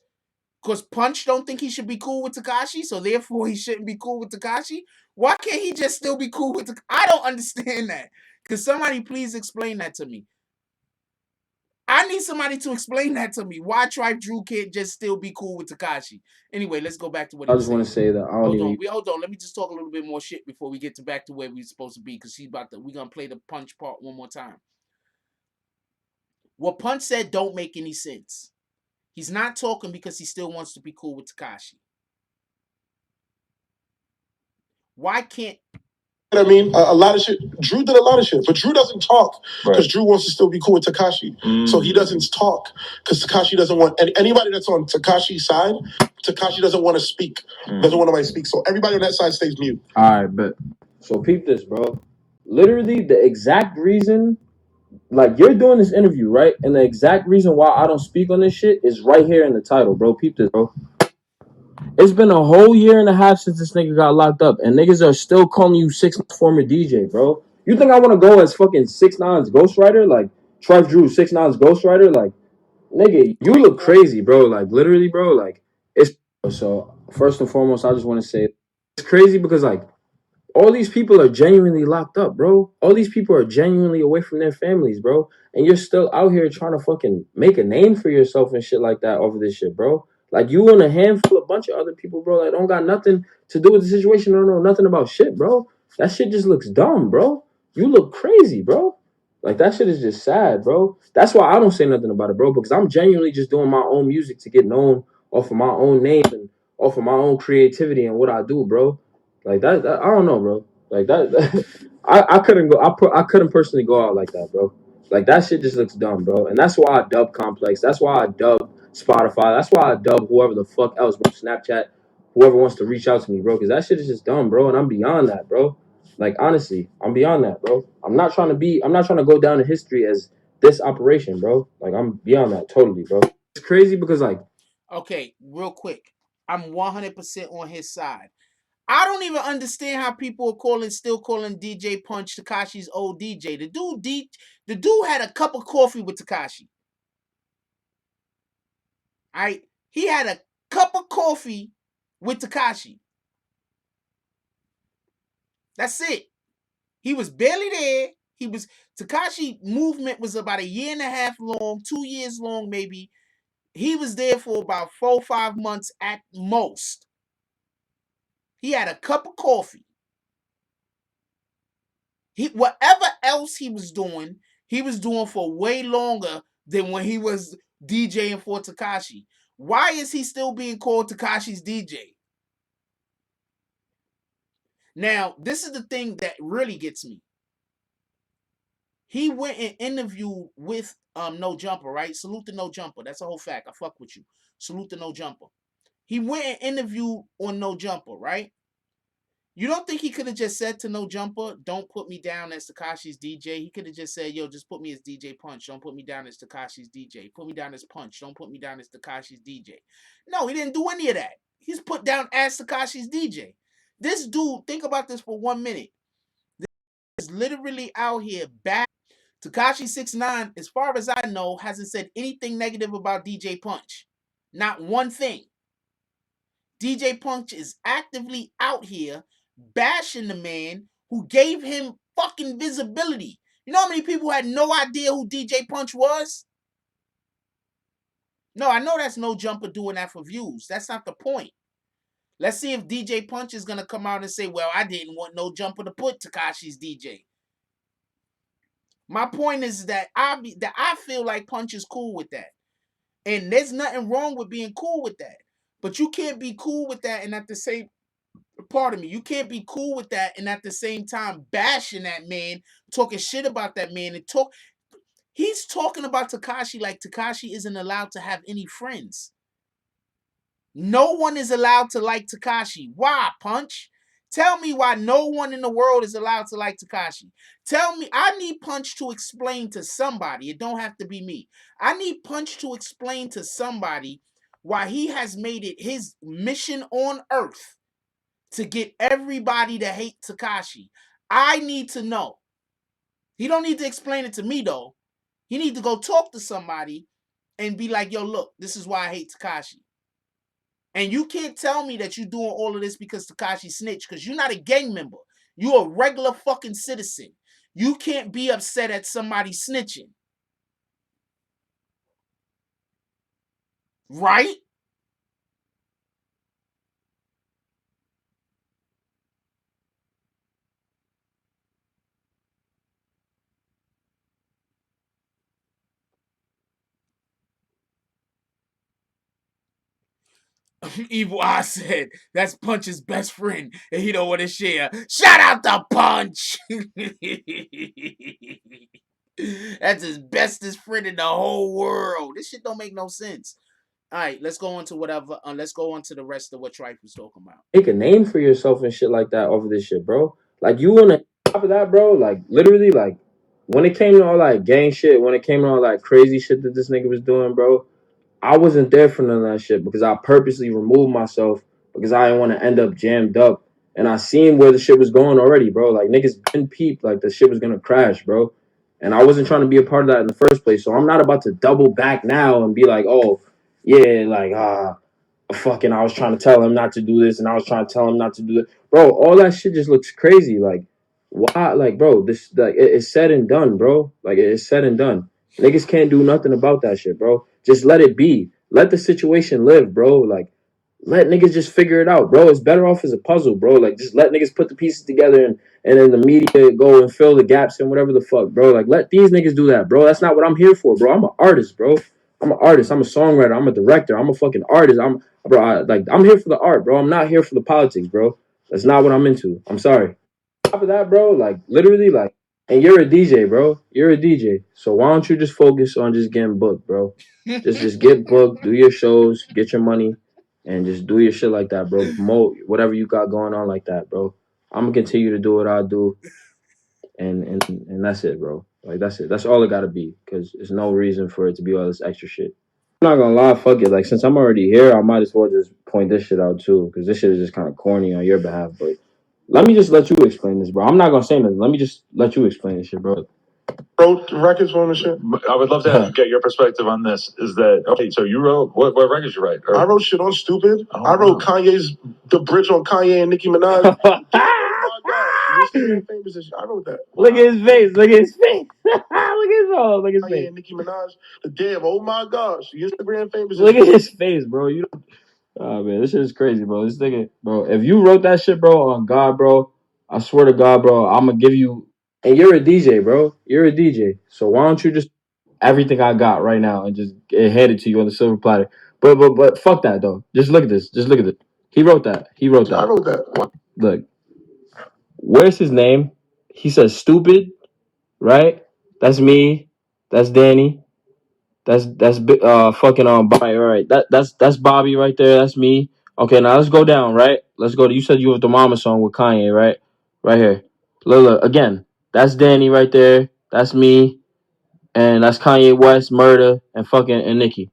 Because Punch don't think he should be cool with Tekashi, so therefore he shouldn't be cool with Tekashi. Why can't he just still be cool with Tekashi? I don't understand that. Could somebody please explain that to me? I need somebody to explain that to me. Why TrifeDrew can't just still be cool with Tekashi? Anyway, let's go back to what he was saying. I just want to say that I don't hold even. on, hold on. Let me just talk a little bit more shit before we get to back to where we're supposed to be, because we're gonna play the Punch part one more time. What Punch said don't make any sense. He's not talking because he still wants to be cool with Tekashi. Why can't? I mean, a lot of shit. Drew did a lot of shit, but Drew doesn't talk because Drew wants to still be cool with Tekashi. So he doesn't talk because Tekashi doesn't want anybody that's on Tekashi's side. Tekashi doesn't want to speak. Doesn't want nobody to speak. So everybody on that side stays mute. All right, but so peep this, bro. Literally, the exact reason, like you're doing this interview, right? And the exact reason why I don't speak on this shit is right here in the title, bro. Peep this, bro. It's been a whole year and a half since this nigga got locked up, and niggas are still calling you 6ix9ine's former DJ, bro. You think I want to go as fucking 6ix9ine's ghostwriter, like TrifeDrew 6ix9ine's ghostwriter, like nigga? You look crazy, bro. Like literally, bro. Like it's so. First and foremost, I just want to say it's crazy because like all these people are genuinely locked up, bro. All these people are genuinely away from their families, bro. And you're still out here trying to fucking make a name for yourself and shit like that over this shit, bro. Like you and a handful of bunch of other people, bro, that don't got nothing to do with the situation, don't know nothing about shit, bro. That shit just looks dumb, bro. You look crazy, bro. Like that shit is just sad, bro. That's why I don't say nothing about it, bro, because I'm genuinely just doing my own music to get known off of my own name and off of my own creativity and what I do, bro. Like that I don't know, bro. Like that I couldn't go. I couldn't personally go out like that, bro. Like that shit just looks dumb, bro. And that's why I dub Complex. That's why I dub Spotify. That's why I dub whoever the fuck else, bro. Snapchat, whoever wants to reach out to me, bro. Because that shit is just dumb, bro. And I'm beyond that, bro. Like honestly, I'm beyond that, bro. I'm not trying to go down in history as this operation, bro. Like I'm beyond that totally, bro. It's crazy because like, okay, real quick, I'm 100% on his side. I don't even understand how people are still calling DJ Punch Tekashi's old DJ. The dude had a cup of coffee with Tekashi. All right, he had a cup of coffee with Tekashi. That's it. He was barely there. Tekashi movement was about a year and a half long, 2 years long maybe. He was there for about 4 or 5 months at most. He had a cup of coffee. Whatever else he was doing for way longer than when he was DJing for Tekashi. Why is he still being called Tekashi's DJ? Now, this is the thing that really gets me. He went and interviewed with No Jumper, right? Salute to No Jumper. That's a whole fact. I fuck with you. Salute to No Jumper. He went and interviewed on No Jumper, right? You don't think he could have just said to No Jumper, don't put me down as Tekashi's DJ? He could have just said, yo, just put me as DJ Punch. Don't put me down as Tekashi's DJ. Put me down as Punch. Don't put me down as Tekashi's DJ. No, he didn't do any of that. He's put down as Tekashi's DJ. This dude, think about this for 1 minute. This is literally out here bad. Tekashi 6ix9ine, as far as I know, hasn't said anything negative about DJ Punch. Not one thing. DJ Punch is actively out here bashing the man who gave him fucking visibility. You know how many people had no idea who DJ Punch was? No, I know that's No Jumper doing that for views. That's not the point. Let's see if DJ Punch is going to come out and say, well, I didn't want No Jumper to put Tekashi's DJ. My point is that I feel like Punch is cool with that. And there's nothing wrong with being cool with that. But you can't be cool with that and at the same you can't be cool with that and at the same time bashing that man, talking shit about that man, and he's talking about Tekashi like Tekashi isn't allowed to have any friends. No one is allowed to like Tekashi. Why, Punch? Tell me why no one in the world is allowed to like Tekashi. Tell me, I need Punch to explain to somebody. It don't have to be me. I need Punch to explain to somebody why he has made it his mission on earth to get everybody to hate Tekashi. I need to know. He don't need to explain it to me, though. He need to go talk to somebody and be like, yo, look, this is why I hate Tekashi. And you can't tell me that you're doing all of this because Tekashi snitched, because you're not a gang member. You're a regular fucking citizen. You can't be upset at somebody snitching. Right? Evil Eye said, that's Punch's best friend, and he don't want to share. Shout out to Punch! That's his bestest friend in the whole world. This shit don't make no sense. All right, let's go on to whatever. Let's go on to the rest of what Trife was talking about. Make a name for yourself and shit like that over this shit, bro. Like you on the top of that, bro. Like literally, like when it came to all that gang shit, when it came to all that crazy shit that this nigga was doing, bro, I wasn't there for none of that shit because I purposely removed myself because I didn't want to end up jammed up. And I seen where the shit was going already, bro. Like niggas been peeped, like the shit was gonna crash, bro. And I wasn't trying to be a part of that in the first place. So I'm not about to double back now and be like, oh, yeah, like fucking I was trying to tell him not to do this and I was trying to tell him not to do that. Bro, all that shit just looks crazy. Like, why? Like, bro, this like it's said and done, bro. Like it's said and done. Niggas can't do nothing about that shit, bro. Just let it be. Let the situation live, bro. Like, let niggas just figure it out, bro. It's better off as a puzzle, bro. Like, just let niggas put the pieces together and then the media go and fill the gaps and whatever the fuck, bro. Like, let these niggas do that, bro. That's not what I'm here for, bro. I'm an artist, bro. I'm an artist. I'm a songwriter. I'm a director. I'm a fucking artist. I'm here for the art, bro. I'm not here for the politics, bro. That's not what I'm into. I'm sorry. On top of that, bro, like literally, like, and you're a DJ, bro. You're a DJ. So why don't you just focus on just getting booked, bro? Just get booked, do your shows, get your money, and just do your shit like that, bro. Promote whatever you got going on like that, bro. I'm gonna continue to do what I do, and that's it, bro. Like that's it. That's all it gotta be, because there's no reason for it to be all this extra shit. I'm not gonna lie, fuck it. Like since I'm already here, I might as well just point this shit out too, because this shit is just kind of corny on your behalf. But let me just let you explain this, bro. I'm not gonna say nothing. Let me just let you explain this shit, bro. Wrote records on the shit. I would love to get your perspective on this. Is that okay? So you wrote what records you write? Or... I wrote shit on Stupid. Oh, I wrote Kanye's The Bridge on Kanye and Nicki Minaj. Oh my gosh, Instagram famous and shit. I wrote that. Look at his face. Look at his face. Look at his face. Look at his face. Kanye and Nicki Minaj. The damn. Oh my gosh, Instagram famous. Look at his face, bro. You. Oh man, this shit is crazy, bro. This nigga, bro. If you wrote that shit, bro, on God, bro, I swear to God, bro, I'm gonna give you. And you're a DJ, bro. You're a DJ. So why don't you just everything I got right now and just hand it to you on the silver platter? But fuck that though. Just look at this. Just look at it. He wrote that. He wrote that. I wrote that. Look, where's his name? He says stupid, right? That's me. That's Danny. That's fucking Bobby. All right, that's Bobby right there. That's me. Okay, now let's go down. Right, let's go. You said you have the Mama song with Kanye, right? Right here. Look again. That's Danny right there. That's me, and that's Kanye West, Murder, and fucking and Nicki.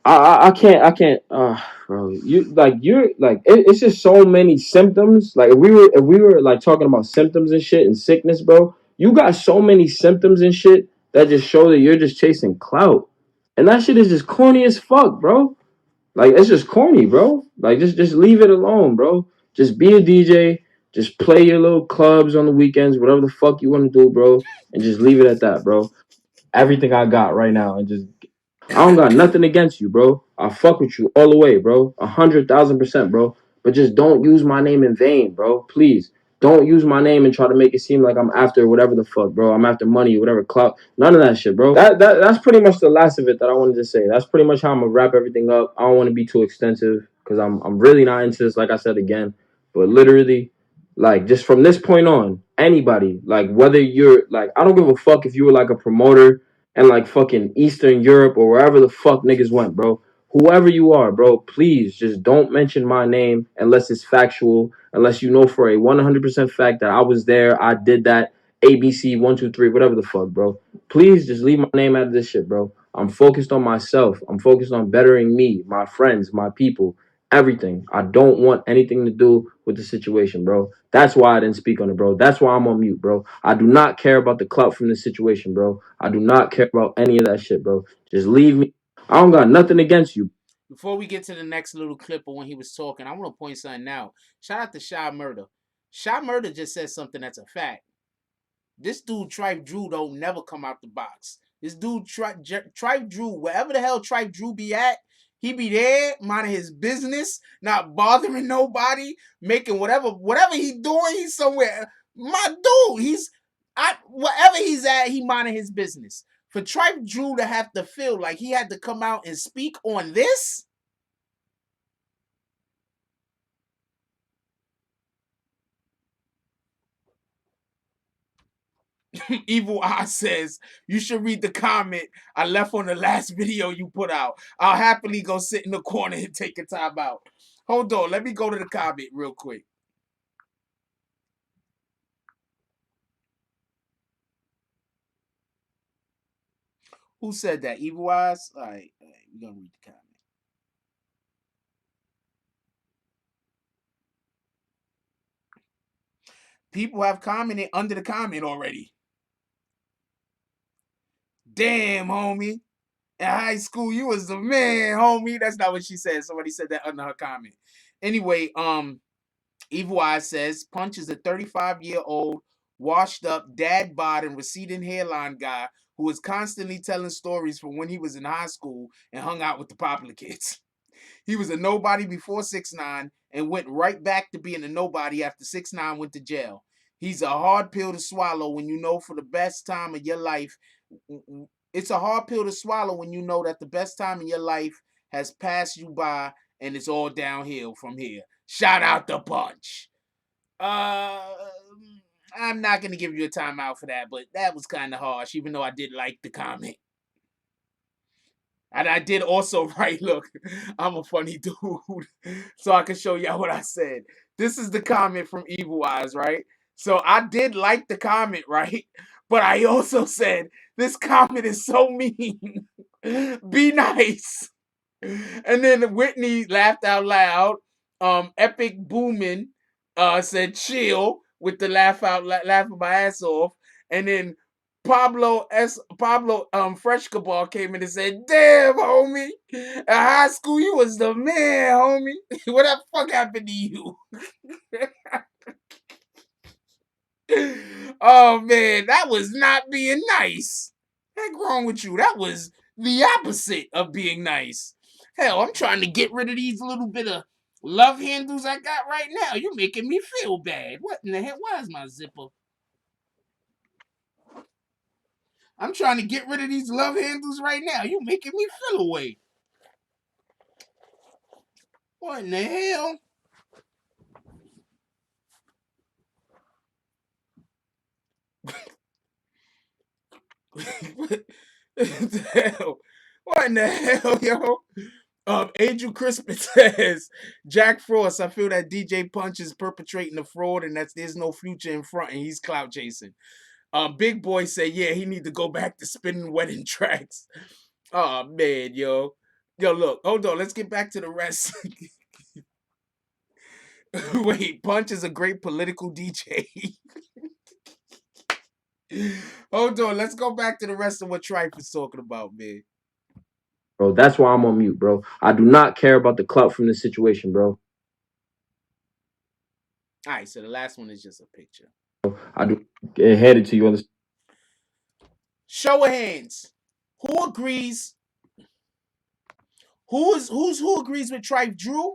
I can't. Bro, it's just so many symptoms. Like if we were like talking about symptoms and shit and sickness, bro, you got so many symptoms and shit that just show that you're just chasing clout, and that shit is just corny as fuck, bro. Like it's just corny, bro. Like just leave it alone, bro. Just be a DJ. Just play your little clubs on the weekends, whatever the fuck you want to do, bro, and just leave it at that, bro. Everything I got right now, and just I don't got nothing against you, bro. I fuck with you all the way, bro. 100,000%, bro. But just don't use my name in vain, bro. Please. Don't use my name and try to make it seem like I'm after whatever the fuck, bro. I'm after money, whatever clout. None of that shit, bro. That's pretty much the last of it that I wanted to say. That's pretty much how I'm gonna wrap everything up. I don't want to be too extensive because I'm really not into this, like I said again. But literally, like just from this point on, anybody, like whether you're like, I don't give a fuck if you were like a promoter and like fucking Eastern Europe or wherever the fuck niggas went, bro. Whoever you are, bro, please just don't mention my name unless it's factual, unless you know for a 100% fact that I was there, I did that, ABC 123, whatever the fuck, bro. Please just leave my name out of this shit, bro. I'm focused on myself. I'm focused on bettering me, my friends, my people, everything. I don't want anything to do with the situation, bro. That's why I didn't speak on it, bro. That's why I'm on mute, bro. I do not care about the clout from this situation, bro. I do not care about any of that shit, bro. Just leave me. I don't got nothing against you. Before we get to the next little clip of when he was talking, I want to point something out. Shout out to Shy Murder. Shy Murder just said something that's a fact. This dude TrifeDrew don't never come out the box. This dude TrifeDrew, wherever the hell TrifeDrew be at, he be there, minding his business, not bothering nobody, making whatever he doing, he's somewhere. My dude, wherever he's at, he minding his business. For TrifeDrew to have to feel like he had to come out and speak on this, Evil Eye says, you should read the comment I left on the last video you put out. I'll happily go sit in the corner and take a time out. Hold on, let me go to the comment real quick. Who said that? Evil Eyes? All right, we're going to read the comment. People have commented under the comment already. Damn, homie. In high school, you was the man, homie. That's not what she said. Somebody said that under her comment. Anyway, Evil Eye says, Punch is a 35-year-old, washed up, dad bod and receding hairline guy who was constantly telling stories from when he was in high school and hung out with the popular kids. He was a nobody before 6ix9ine and went right back to being a nobody after 6ix9ine went to jail. He's a hard pill to swallow when you know for the best time of your life. It's a hard pill to swallow when you know that the best time in your life has passed you by and it's all downhill from here. Shout out to Punch. I'm not going to give you a timeout for that, but that was kind of harsh, even though I did like the comment. And I did also write, look, I'm a funny dude, so I can show y'all what I said. This is the comment from Evil Eyes, right? So I did like the comment, right? But I also said, this comment is so mean. Be nice. And then Whitney laughed out loud. Epic Boomin said chill with the laughing my ass off. And then Pablo Fresh Cabal came in and said, damn, homie. At high school, you was the man, homie. What the fuck happened to you? Oh man, that was not being nice. What's wrong with you? That was the opposite of being nice. Hell, I'm trying to get rid of these little bit of love handles I got right now. You're making me feel bad. What in the hell? Why is my zipper? I'm trying to get rid of these love handles right now. You're making me feel away. What in the hell? What the hell? What in the hell, yo? Angel Crispin says, Jack Frost, I feel that DJ Punch is perpetrating the fraud and that there's no future in front and he's clout chasing. Big Boy say, yeah, he need to go back to spinning wedding tracks. Oh, man, yo. Yo, look, hold on. Let's get back to the rest. Wait, Punch is a great political DJ. Hold on. Let's go back to the rest of what Trife is talking about, man. Bro, that's why I'm on mute, bro. I do not care about the clout from this situation, bro. All right, so the last one is just a picture. I do hand it to you on the Show of hands. Who agrees? Who agrees with TrifeDrew?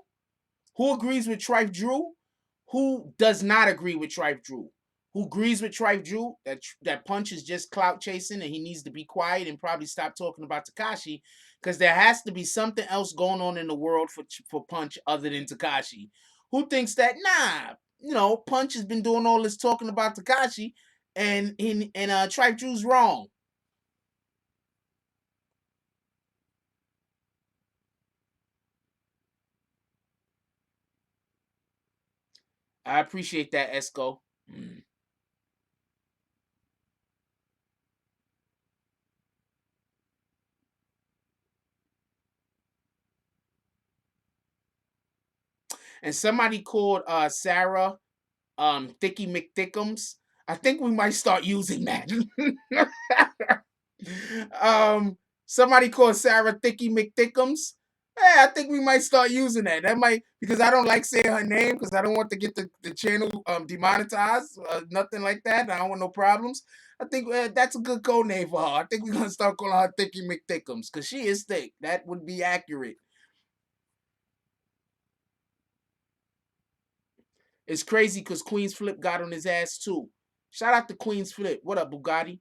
Who agrees with TrifeDrew? Who does not agree with TrifeDrew? Who agrees with TrifeDrew that Punch is just clout chasing and he needs to be quiet and probably stop talking about Tekashi because there has to be something else going on in the world for Punch other than Tekashi? Who thinks that Punch has been doing all this talking about Tekashi and TrifeDrew's wrong? I appreciate that, Esco. And somebody called Sarah Thicky McThickums. I think we might start using that. Somebody called Sarah Thicky McThickums. Hey, I think we might start using that. That might, because I don't like saying her name because I don't want to get the channel demonetized, nothing like that. I don't want no problems. I think that's a good code name for her. I think we're gonna start calling her Thicky McThickums because she is thick. That would be accurate. It's crazy because Queen's Flip got on his ass too. Shout out to Queen's Flip. What up, Bugatti?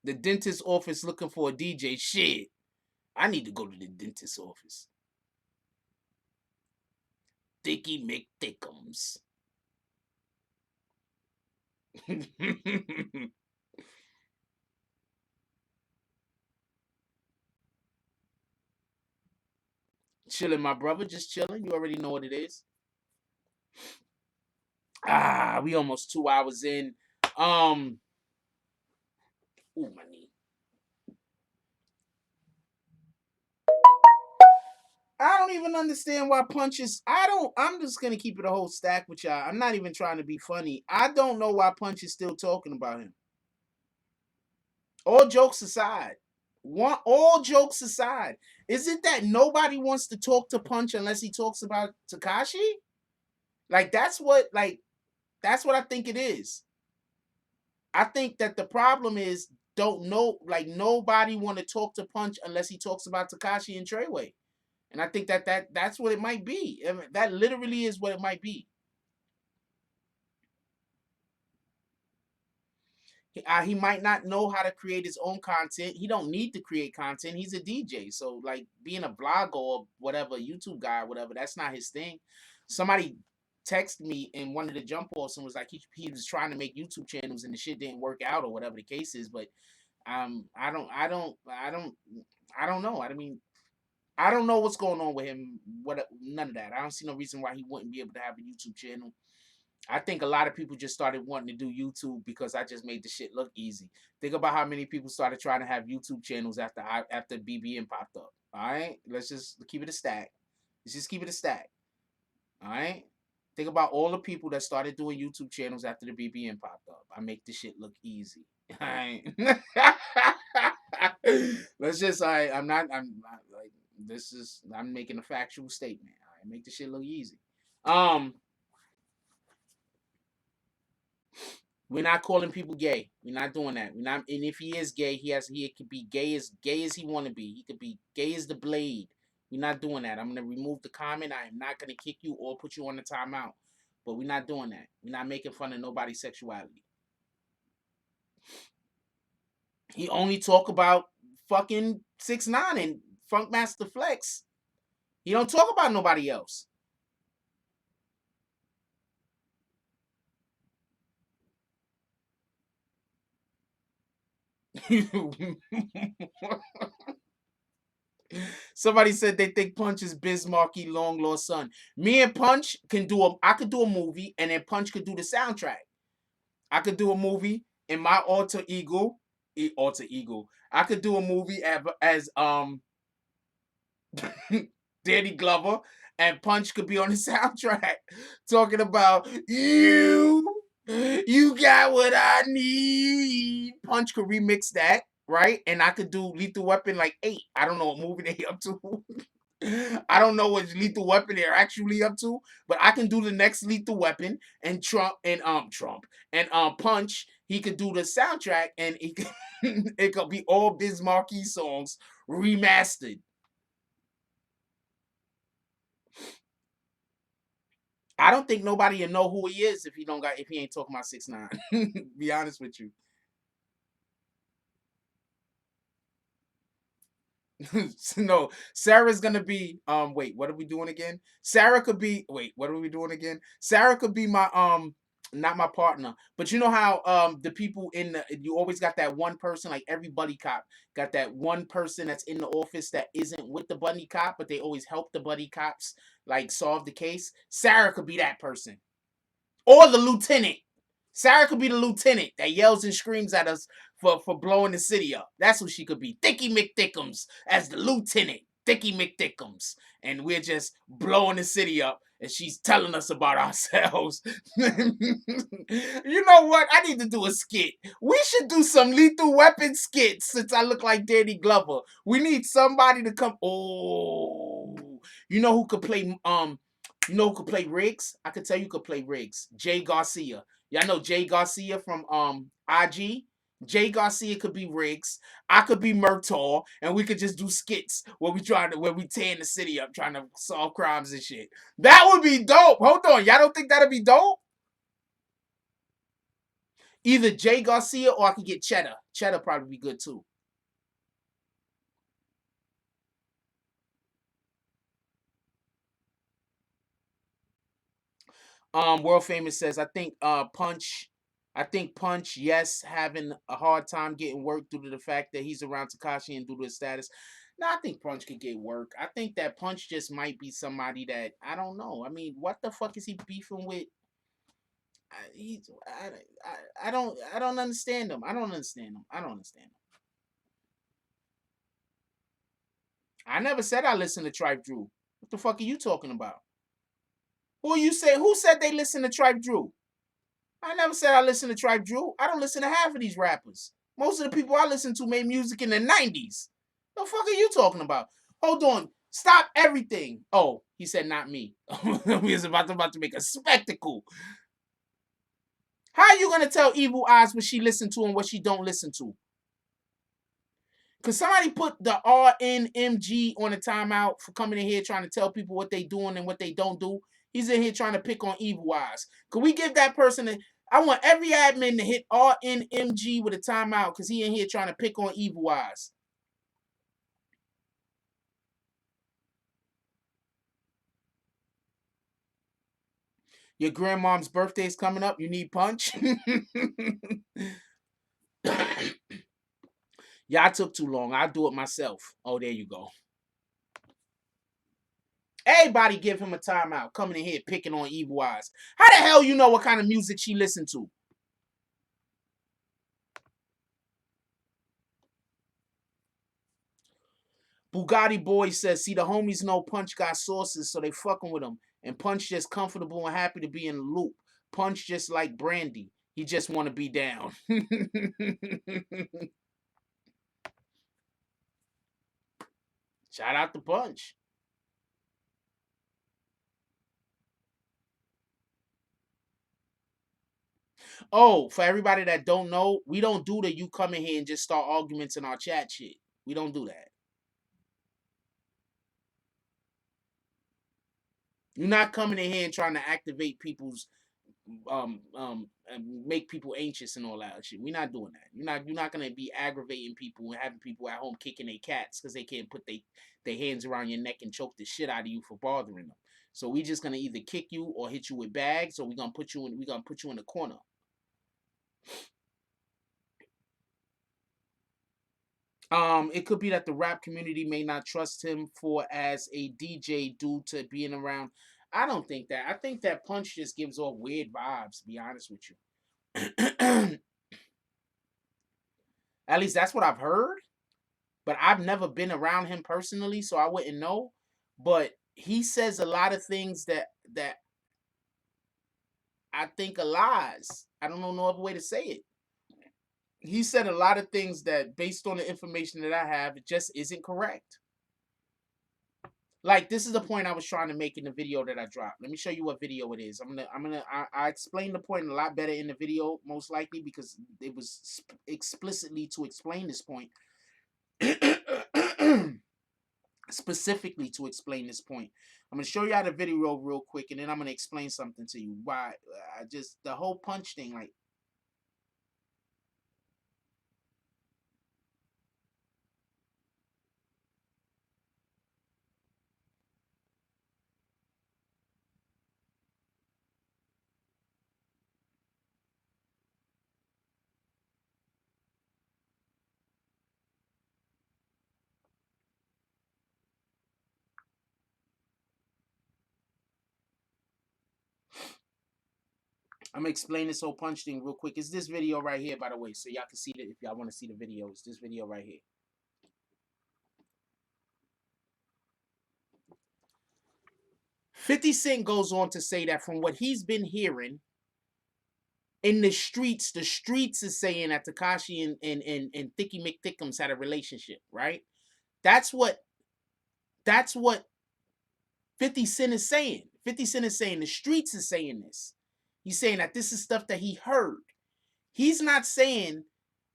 The dentist office looking for a DJ. Shit. I need to go to the dentist office. Thicky McThickums. Chilling, my brother. Just chilling. You already know what it is. We almost 2 hours in. Ooh, my knee. I don't even understand why Punch is. I'm just gonna keep it a whole stack with y'all. I'm not even trying to be funny. I don't know why Punch is still talking about him. All jokes aside, all jokes aside, is it that nobody wants to talk to Punch unless he talks about Tekashi? Like that's what I think it is. I think that the problem is don't know like nobody want to talk to Punch unless he talks about Tekashi and Treyway. And I think that's what it might be. I mean, that literally is what it might be. He might not know how to create his own content. He don't need to create content. He's a DJ. So like being a blogger or whatever, YouTube guy or whatever, that's not his thing. Somebody texted me in one of the jump offs and was like he was trying to make YouTube channels and the shit didn't work out or whatever the case is. But I don't know. I mean, I don't know what's going on with him. None of that. I don't see no reason why he wouldn't be able to have a YouTube channel. I think a lot of people just started wanting to do YouTube because I just made the shit look easy. Think about how many people started trying to have YouTube channels after BBN popped up. All right, let's just keep it a stack. Let's just keep it a stack. All right. Think about all the people that started doing YouTube channels after the BBN popped up. I make the shit look easy. All right. Let's just. I'm not. I'm like. This is. I'm making a factual statement. I make the shit look easy. We're not calling people gay. We're not doing that. We're not. And if he is gay, he could be gay as he want to be. He could be gay as the blade. We're not doing that. I'm gonna remove the comment. I am not gonna kick you or put you on the timeout. But we're not doing that. We're not making fun of nobody's sexuality. He only talk about fucking 6ix9ine and Funkmaster Flex. He don't talk about nobody else. Somebody said they think Punch is Biz Markie long lost son. Me and Punch I could do a movie and then Punch could do the soundtrack. I could do a movie in my alter ego. I could do a movie as Danny Glover and Punch could be on the soundtrack talking about you got what I need. Punch could remix that, right? And I could do Lethal Weapon like 8. I don't know what movie they up to. I don't know what Lethal Weapon they're actually up to, but I can do the next Lethal Weapon and Trump and Punch. He could do the soundtrack and it could be all Biz Markie songs remastered. I don't think nobody will know who he is if he ain't talking about 6ix9ine. Be honest with you. No, Sarah's gonna be wait, what are we doing again? Sarah could be what are we doing again? Sarah could be my not my partner, but you know how the people you always got that one person, like every buddy cop got that one person that's in the office that isn't with the buddy cop, but they always help the buddy cops like solve the case. Sarah could be that person. Or the lieutenant. Sarah could be the lieutenant that yells and screams at us for blowing the city up. That's what she could be. Thicky McThickums as the lieutenant. Thicky McThickums. And we're just blowing the city up. and she's telling us about ourselves. You know what? I need to do a skit. We should do some Lethal Weapon skits since I look like Danny Glover. We need somebody to come. Oh, you know who could play? You know who could play Riggs? I could tell you could play Riggs. Jay Garcia. Y'all know Jay Garcia from IG. Jay Garcia could be Riggs. I could be Murtaugh, and we could just do skits where we tearing the city up, trying to solve crimes and shit. That would be dope. Hold on, y'all don't think that'd be dope? Either Jay Garcia or I could get Cheddar. Cheddar probably be good too. World Famous says, I think Punch, yes, having a hard time getting work due to the fact that he's around Tekashi and due to his status. No, I think Punch could get work. I think that Punch just might be somebody that I don't know. I mean, what the fuck is he beefing with? I don't understand him. I don't understand him. I never said I listen to TrifeDrew. What the fuck are you talking about? Who said they listen to TrifeDrew? I never said I listen to TrifeDrew. I don't listen to half of these rappers. Most of the people I listen to made music in the 90s. The fuck are you talking about? Hold on. Stop everything. Oh, he said not me. We was about to make a spectacle. How are you gonna tell Evil Eyes what she listen to and what she don't listen to? Cause somebody put the RNMG on a timeout for coming in here trying to tell people what they doing and what they don't do. He's in here trying to pick on Evil Eyes. Could we give that person I want every admin to hit RNMG with a timeout because he in here trying to pick on Evil Eyes. Your grandmom's birthday is coming up. You need Punch? Yeah, I took too long. I'll do it myself. Oh, there you go. Everybody give him a timeout. Coming in here picking on Evil Eyes. How the hell you know what kind of music she listened to? Bugatti Boy says, see, the homies know Punch got sources, so they fucking with him. And Punch just comfortable and happy to be in the loop. Punch just like Brandy. He just want to be down. Shout out to Punch. Oh, for everybody that don't know, we don't do the you come in here and just start arguments in our chat shit. We don't do that. You're not coming in here and trying to activate people's and make people anxious and all that shit. We're not doing that. You're not gonna be aggravating people and having people at home kicking their cats because they can't put their hands around your neck and choke the shit out of you for bothering them. So we just gonna either kick you or hit you with bags, or we're gonna put you in the corner. It could be that the rap community may not trust him for as a DJ due to being around. I don't think that. I think that Punch just gives off weird vibes, to be honest with you. At least that's what I've heard. But I've never been around him personally, so I wouldn't know. But he says a lot of things that I think are lies. I don't know no other way to say it. He said a lot of things that, based on the information that I have, it just isn't correct. Like, this is the point I was trying to make in the video that I dropped. Let me show you what video it is. I explained the point a lot better in the video, most likely, because it was explicitly to explain this point. Specifically to explain this point. I'm going to show you out the video real quick, and then I'm going to explain something to you. Why the whole Punch thing, like, I'm gonna explain this whole Punch thing real quick. It's this video right here, by the way, so y'all can see it if y'all want to see the video. It's this video right here. 50 Cent goes on to say that from what he's been hearing in the streets is saying that Tekashi and Thicky McThickums had a relationship, right? That's what 50 Cent is saying. 50 Cent is saying the streets is saying this. He's saying that this is stuff that he heard. He's not saying,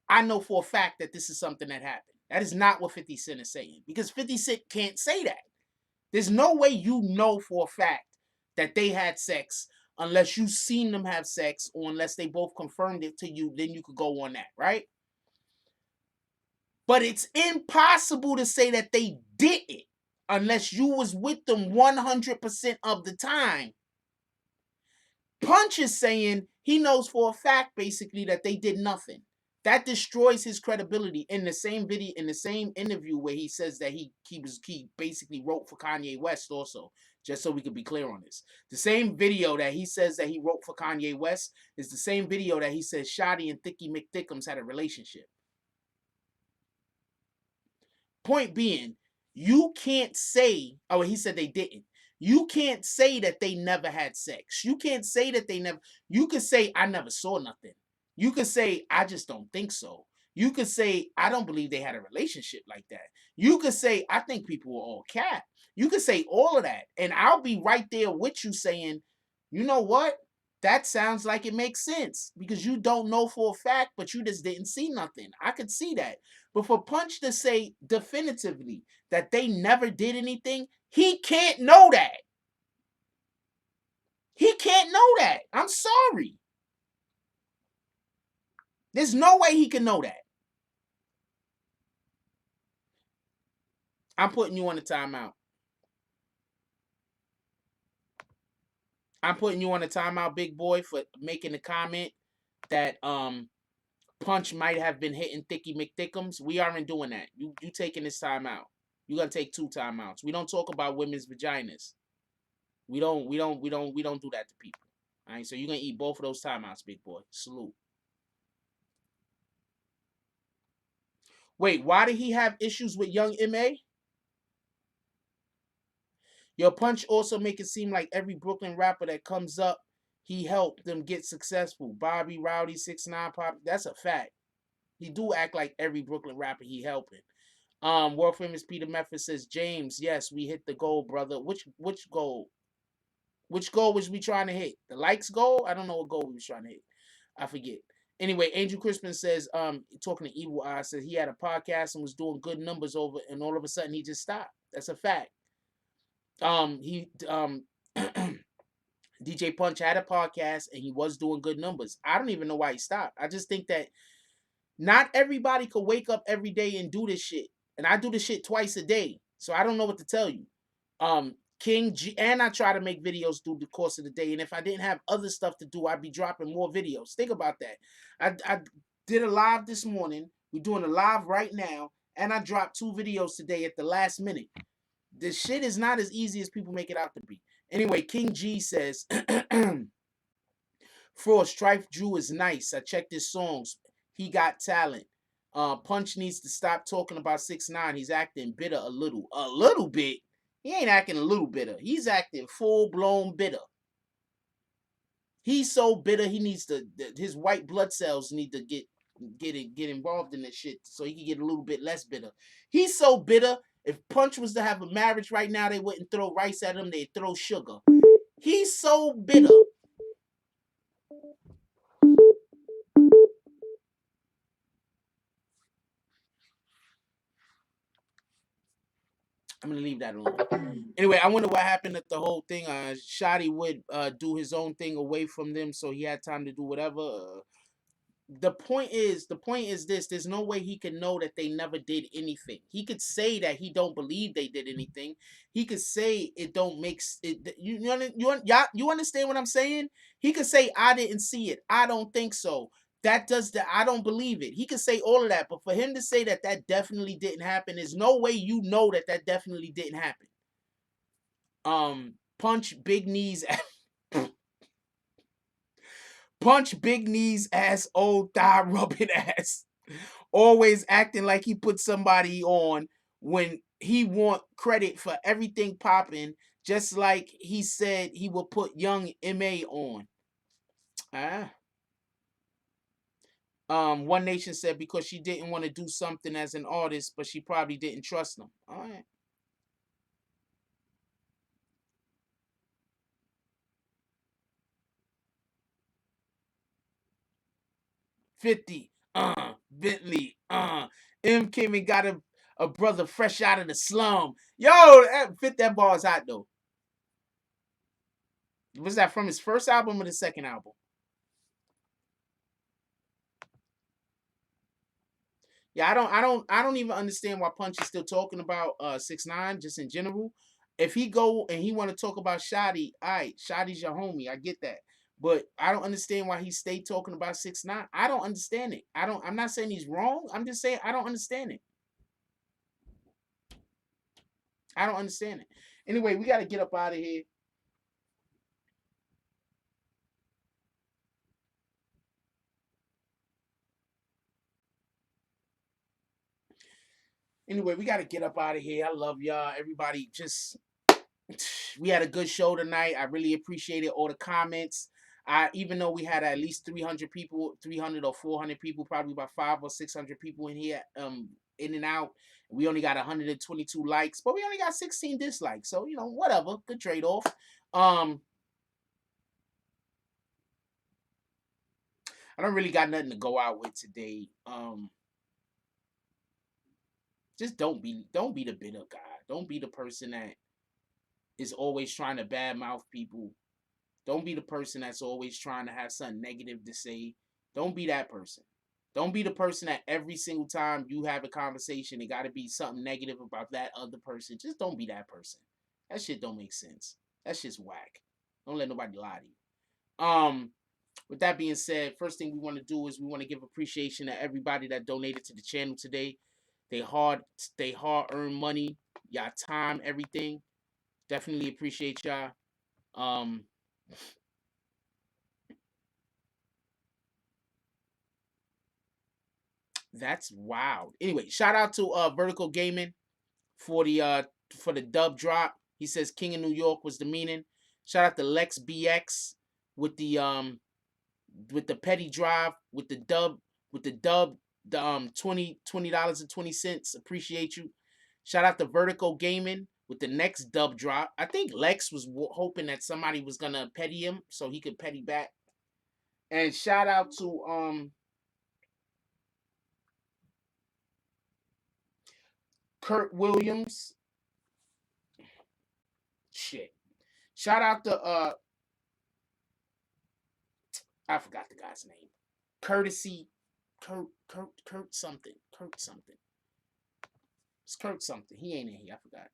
I know for a fact that this is something that happened. That is not what 50 Cent is saying, because 50 Cent can't say that. There's no way you know for a fact that they had sex unless you've seen them have sex, or unless they both confirmed it to you, then you could go on that, right? But it's impossible to say that they didn't unless you was with them 100% of the time. Punch is saying he knows for a fact basically that they did nothing. That destroys his credibility. In the same video, in the same interview where he says that he basically wrote for Kanye West also, just so we could be clear on this. The same video that he says that he wrote for Kanye West is the same video that he says Shotty and Thicky McThickums had a relationship. Point being, you can't say, oh, he said they didn't. You can't say that they never had sex. You can't say that they never, you could say, I never saw nothing. You could say, I just don't think so. You could say, I don't believe they had a relationship like that. You could say, I think people were all cap. You could say all of that. And I'll be right there with you saying, you know what? That sounds like it makes sense, because you don't know for a fact, but you just didn't see nothing. I could see that. But for Punch to say definitively that they never did anything, he can't know that. He can't know that. I'm sorry. There's no way he can know that. I'm putting you on the timeout. I'm putting you on the timeout, big boy, for making the comment that Punch might have been hitting Thicky McThickums. We aren't doing that. You taking this time out. You're gonna take 2 timeouts. We don't talk about women's vaginas. We don't do that to people. All right, so you're gonna eat both of those timeouts, big boy. Salute. Wait, why did he have issues with Young M.A.? Your Punch also make it seem like every Brooklyn rapper that comes up, he helped them get successful. Bobby, Rowdy, 6ix9ine, Pop. That's a fact. He do act like every Brooklyn rapper he helping. World famous Peter Memphis says, James, yes, we hit the goal, brother. Which goal? Which goal was we trying to hit? The likes goal? I don't know what goal we was trying to hit. I forget. Anyway, Angel Crispin says, talking to Evil Eye, says he had a podcast and was doing good numbers over, and all of a sudden he just stopped. That's a fact. DJ Punch had a podcast and he was doing good numbers. I don't even know why he stopped. I just think that not everybody could wake up every day and do this shit. And I do this shit twice a day. So I don't know what to tell you. King G, and I try to make videos through the course of the day. And if I didn't have other stuff to do, I'd be dropping more videos. Think about that. I did a live this morning. We're doing a live right now. And I dropped 2 videos today at the last minute. This shit is not as easy as people make it out to be. Anyway, King G says, Frost, TrifeDrew is nice. I checked his songs. He got talent. Punch needs to stop talking about 6ix9ine. He's acting bitter a little. A little bit? He ain't acting a little bitter. He's acting full-blown bitter. He's so bitter, he needs to, his white blood cells need to get involved in this shit so he can get a little bit less bitter. He's so bitter, if Punch was to have a marriage right now, they wouldn't throw rice at him, they'd throw sugar. He's so bitter. I'm gonna leave that alone. Anyway, I wonder what happened at the whole thing. Shotty would do his own thing away from them, so he had time to do whatever. The point is this: there's no way he can know that they never did anything. He could say that he don't believe they did anything. He could say it don't make it. You understand what I'm saying? He could say I didn't see it. I don't think so. That does that. I don't believe it. He could say all of that, but for him to say that that definitely didn't happen, there's no way you know that that definitely didn't happen. Punch big knees. Punch big knees ass, old thigh rubbing ass. Always acting like he put somebody on when he want credit for everything popping Just like he said he will put young MA on. Ah. One Nation said because she didn't want to do something as an artist, but she probably didn't trust them. All right. 50, Bentley, M came and got a brother fresh out of the slum. Yo, that bar is hot though. Was that from his first album or the second album? Yeah, I don't even understand why Punch is still talking about 6ix9ine just in general. If he go and he want to talk about Shotty, all right, Shotty's your homie. I get that. But I don't understand why he stay talking about 6ix9ine. I don't understand it. I'm not saying he's wrong. I'm just saying I don't understand it. I don't understand it. Anyway, we got to get up out of here. Anyway, we got to get up out of here. I love y'all. Everybody just we had a good show tonight. I really appreciated all the comments. Even though we had at least 300 people, 300 or 400 people, probably about 500 or 600 people in here, in and out. We only got 122 likes, but we only got 16 dislikes. So, you know, whatever. Good trade-off. I don't really got nothing to go out with today. Just don't be the bitter guy. Don't be the person that is always trying to badmouth people. Don't be the person that's always trying to have something negative to say. Don't be that person. Don't be the person that every single time you have a conversation, it got to be something negative about that other person. Just don't be that person. That shit don't make sense. That shit's whack. Don't let nobody lie to you. With that being said, first thing we want to do is we want to give appreciation to everybody that donated to the channel today. They hard earned money, y'all time, everything. Definitely appreciate y'all. That's wild. Anyway, shout out to Vertical Gaming for the dub drop. He says King of New York was the meaning. Shout out to Lex BX with the petty drive with the dub the $20.20. Appreciate you. Shout out to Vertical Gaming with the next dub drop. I think Lex was hoping that somebody was gonna petty him so he could petty back. And shout out to Kurt Williams. Shit. Shout out to I forgot the guy's name. Courtesy Kurt something. Kurt something. It's Kurt something. He ain't in here. I forgot.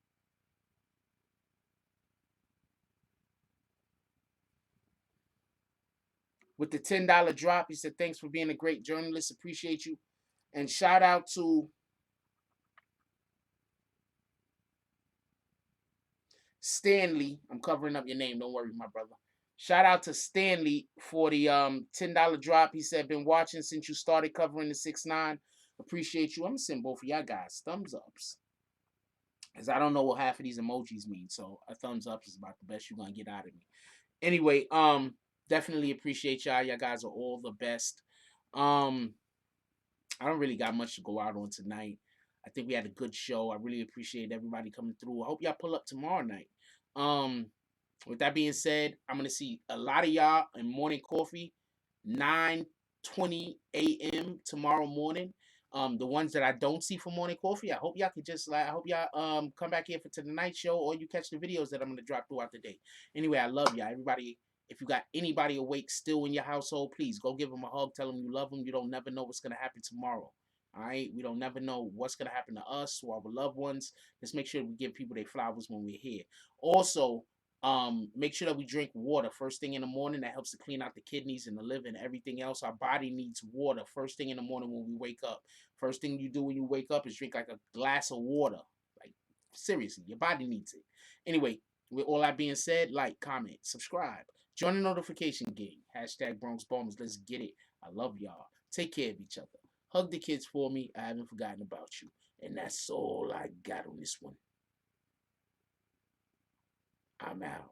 With the $10 drop, he said, thanks for being a great journalist. Appreciate you. And shout out to Stanley. I'm covering up your name. Don't worry, my brother. Shout out to Stanley for the $10 drop. He said, been watching since you started covering the 6ix9ine. Appreciate you. I'm gonna send both of y'all guys thumbs ups. Because I don't know what half of these emojis mean. So a thumbs up is about the best you're gonna get out of me. Anyway, definitely appreciate y'all. Y'all guys are all the best. I don't really got much to go out on tonight. I think we had a good show. I really appreciate everybody coming through. I hope y'all pull up tomorrow night. With that being said, I'm gonna see a lot of y'all in morning coffee, 9:20 a.m. tomorrow morning. The ones that I don't see for morning coffee, I hope y'all could just I hope y'all come back here for to the night show, or you catch the videos that I'm gonna drop throughout the day. Anyway, I love y'all. Everybody, if you got anybody awake still in your household, please go give them a hug. Tell them you love them. You don't never know what's gonna happen tomorrow. All right, we don't never know what's gonna happen to us or our loved ones. Let's make sure we give people their flowers when we're here. Also, make sure that we drink water first thing in the morning. That helps to clean out the kidneys and the liver and everything else. Our body needs water first thing in the morning when we wake up. First thing you do when you wake up is drink like a glass of water. Like, seriously, your body needs it. Anyway, with all that being said, like, comment, subscribe, join the notification gang. Hashtag Bronx Bombers. Let's get it. I love y'all. Take care of each other. Hug the kids for me. I haven't forgotten about you. And that's all I got on this one. I'm out.